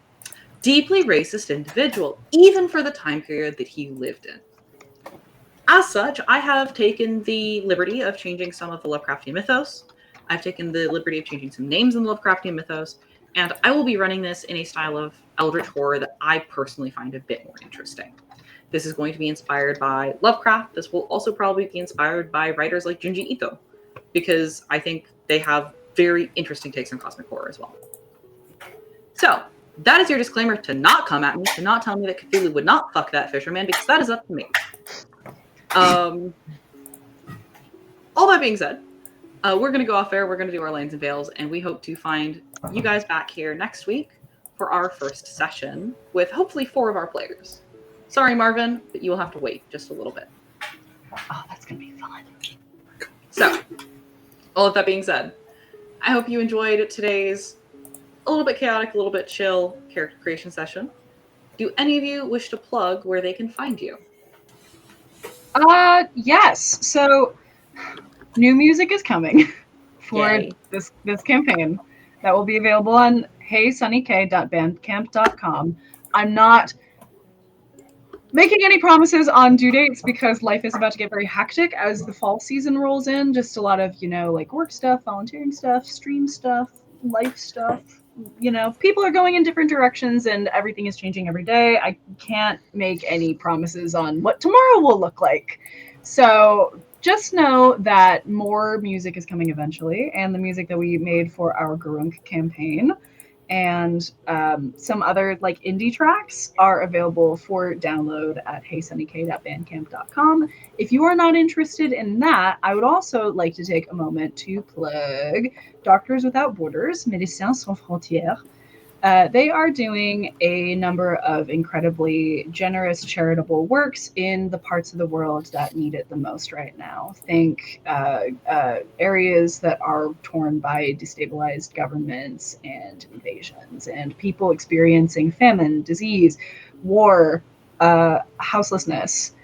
deeply racist individual, even for the time period that he lived in. As such, I have taken the liberty of changing some of the Lovecraftian mythos. I've taken the liberty of changing some names in the Lovecraftian mythos, and I will be running this in a style of eldritch horror that I personally find a bit more interesting. This is going to be inspired by Lovecraft. This will also probably be inspired by writers like Junji Ito, because I think they have very interesting takes on cosmic horror as well. So, that is your disclaimer to not come at me, to not tell me that Cthulhu would not fuck that fisherman, because that is up to me. All that being said, we're going to go off air. We're going to do our Lanes and Veils, and we hope to find you guys back here next week for our first session with hopefully 4 of our players. Sorry, Marvin, but you will have to wait just a little bit. Oh, that's going to be fun. So, all of that being said, I hope you enjoyed today's a little bit chaotic, a little bit chill character creation session. Do any of you wish to plug where they can find you? Yes. So, new music is coming for Yay. this campaign that will be available on heysunnyk.bandcamp.com. I'm not making any promises on due dates because life is about to get very hectic as the fall season rolls in. Just a lot of, like work stuff, volunteering stuff, stream stuff, life stuff. People are going in different directions and everything is changing every day. I can't make any promises on what tomorrow will look like. So just know that more music is coming eventually, and the music that we made for our Garunk campaign and some other indie tracks are available for download at heysunnyk.bandcamp.com. If you are not interested in that, I would also like to take a moment to plug Doctors Without Borders, Médecins Sans Frontières. They are doing a number of incredibly generous charitable works in the parts of the world that need it the most right now. Think areas that are torn by destabilized governments and invasions, and people experiencing famine, disease, war, houselessness.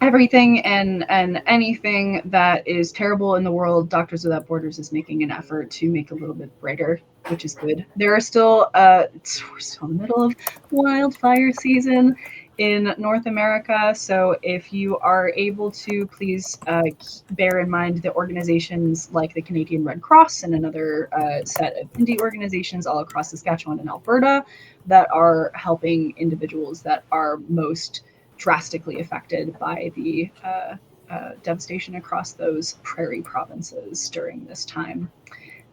Everything and anything that is terrible in the world, Doctors Without Borders is making an effort to make a little bit brighter, which is good. There are still, we're still in the middle of wildfire season in North America, so if you are able to, please bear in mind the organizations like the Canadian Red Cross and another set of indie organizations all across Saskatchewan and Alberta that are helping individuals that are most drastically affected by the devastation across those prairie provinces during this time.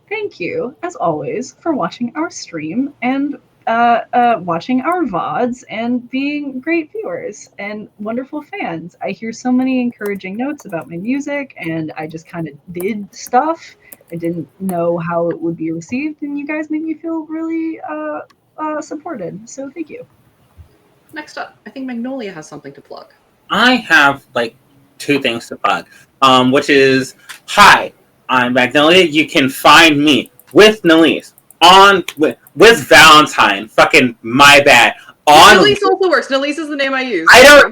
Thank you, as always, for watching our stream and watching our VODs and being great viewers and wonderful fans. I hear so many encouraging notes about my music, and I just kind of did stuff. I didn't know how it would be received, and you guys made me feel really supported, so thank you. Next up, I think Magnolia has something to plug. I have 2 things to plug, which is, I'm Magnolia. You can find me with Nalise with Valentine. Fucking my bad. Nalise also works. Nalise is the name I use. I don't.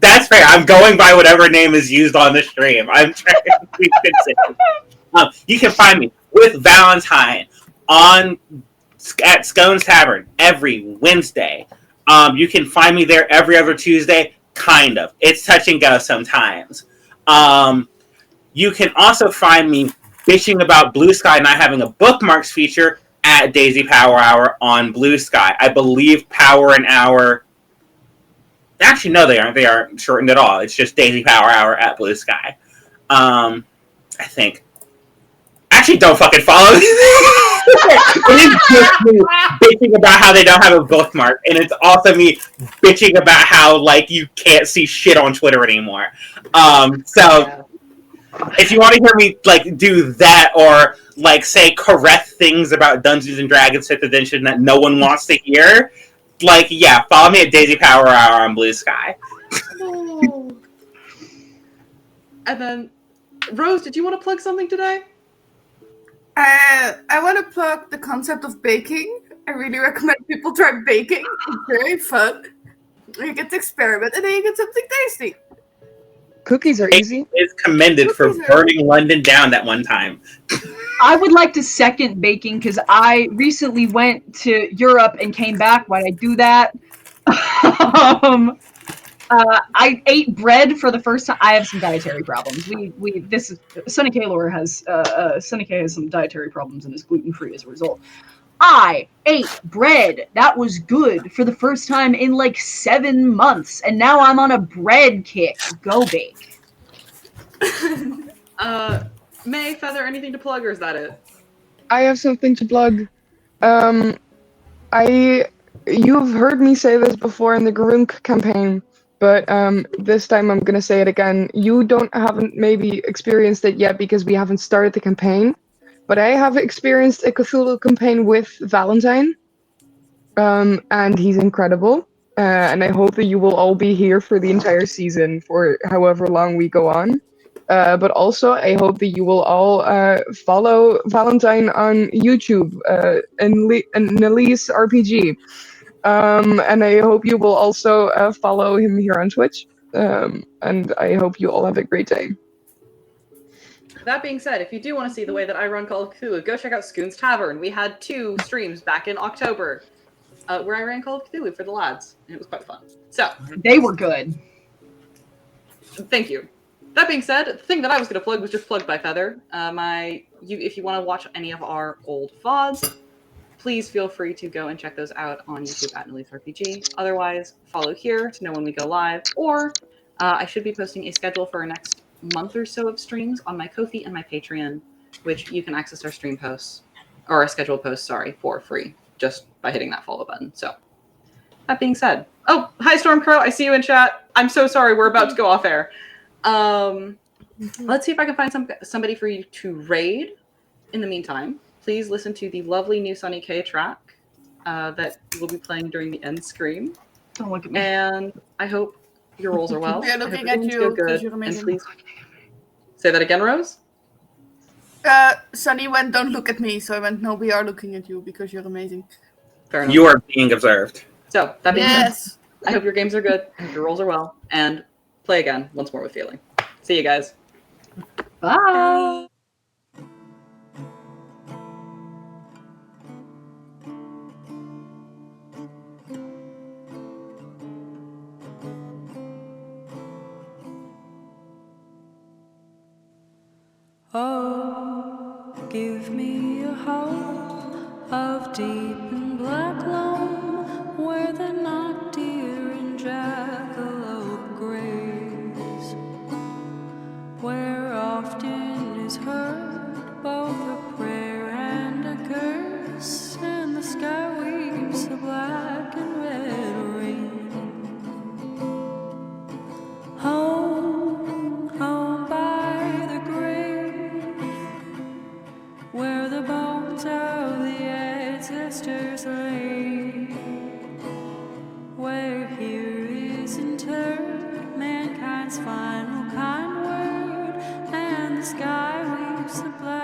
That's fair. I'm going by whatever name is used on the stream. I'm trying to be consistent. You can find me with Valentine at Scone's Tavern every Wednesday. You can find me there every other Tuesday. Kind of. It's touch and go sometimes. You can also find me bitching about Blue Sky not having a bookmarks feature at Daisy Power Hour on Blue Sky. I believe Power and Hour... Actually, no, they aren't. They aren't shortened at all. It's just Daisy Power Hour at Blue Sky. I think. Actually, don't fucking follow me. It is just me bitching about how they don't have a bookmark, and it's also me bitching about how you can't see shit on Twitter anymore. If you want to hear me do that or say correct things about Dungeons and Dragons 5th edition that no one wants to hear, follow me at Daisy Power Hour on Blue Sky. Oh. And then, Rose, did you want to plug something today? I want to plug the concept of baking. I really recommend people try baking. It's very fun. You get to experiment, and then you get something tasty. Cookies are easy. Is commended for burning London down that one time. I would like to second baking because I recently went to Europe and came back. Why'd I do that? I ate bread for the first time. I have some dietary problems. Sunny Kaylor has Sunny K has some dietary problems and is gluten free as a result. I ate bread that was good for the first time in like 7 months, and now I'm on a bread kick. Go bake. May, Feather, anything to plug, or is that it? I have something to plug. You've heard me say this before in the Garunk campaign, but this time I'm gonna say it again. You haven't maybe experienced it yet because we haven't started the campaign, but I have experienced a Cthulhu campaign with Valentine, and he's incredible. And I hope that you will all be here for the entire season for however long we go on. But also, I hope that you will all follow Valentine on YouTube and Nelly's RPG. And I hope you will also follow him here on Twitch. And I hope you all have a great day. That being said, if you do want to see the way that I run Call of Cthulhu, go check out Scoon's Tavern. We had 2 streams back in October where I ran Call of Cthulhu for the lads, and it was quite fun. So They were good. thank you. That being said, the thing that I was going to plug was just plugged by Feather. If you want to watch any of our old VODs, please feel free to go and check those out on YouTube at Nelly's RPG. Otherwise, follow here to know when we go live. Or I should be posting a schedule for our next month or so of streams on my Ko-fi and my Patreon, which you can access our stream posts, or our scheduled posts, for free, just by hitting that follow button. So, that being said, oh, hi Stormcrow, I see you in chat. I'm so sorry, we're about to go off air. Let's see if I can find somebody for you to raid. In the meantime, please listen to the lovely new Sunny K track that we'll be playing during the end screen. Don't look at me. And I hope your rolls are well. We are I hope looking your at games you go 'cause good. you're And amazing. please say that again, Rose. Sunny went, don't look at me. So I went, no, we are looking at you because you're amazing. Fair enough. You are being observed. So that being said, Yes. I hope your games are good. I hope your rolls are well. And play again once more with feeling. See you guys. Bye. Oh, give me a hope of deep and black loam where the knock deer and jackalope graze, where often is heard both a prayer and a curse, and the sky weaves a black and red rain. Home, home by the grave, where the bones of the ancestors lay, where here is interred mankind's final kind word, and the sky weaves a black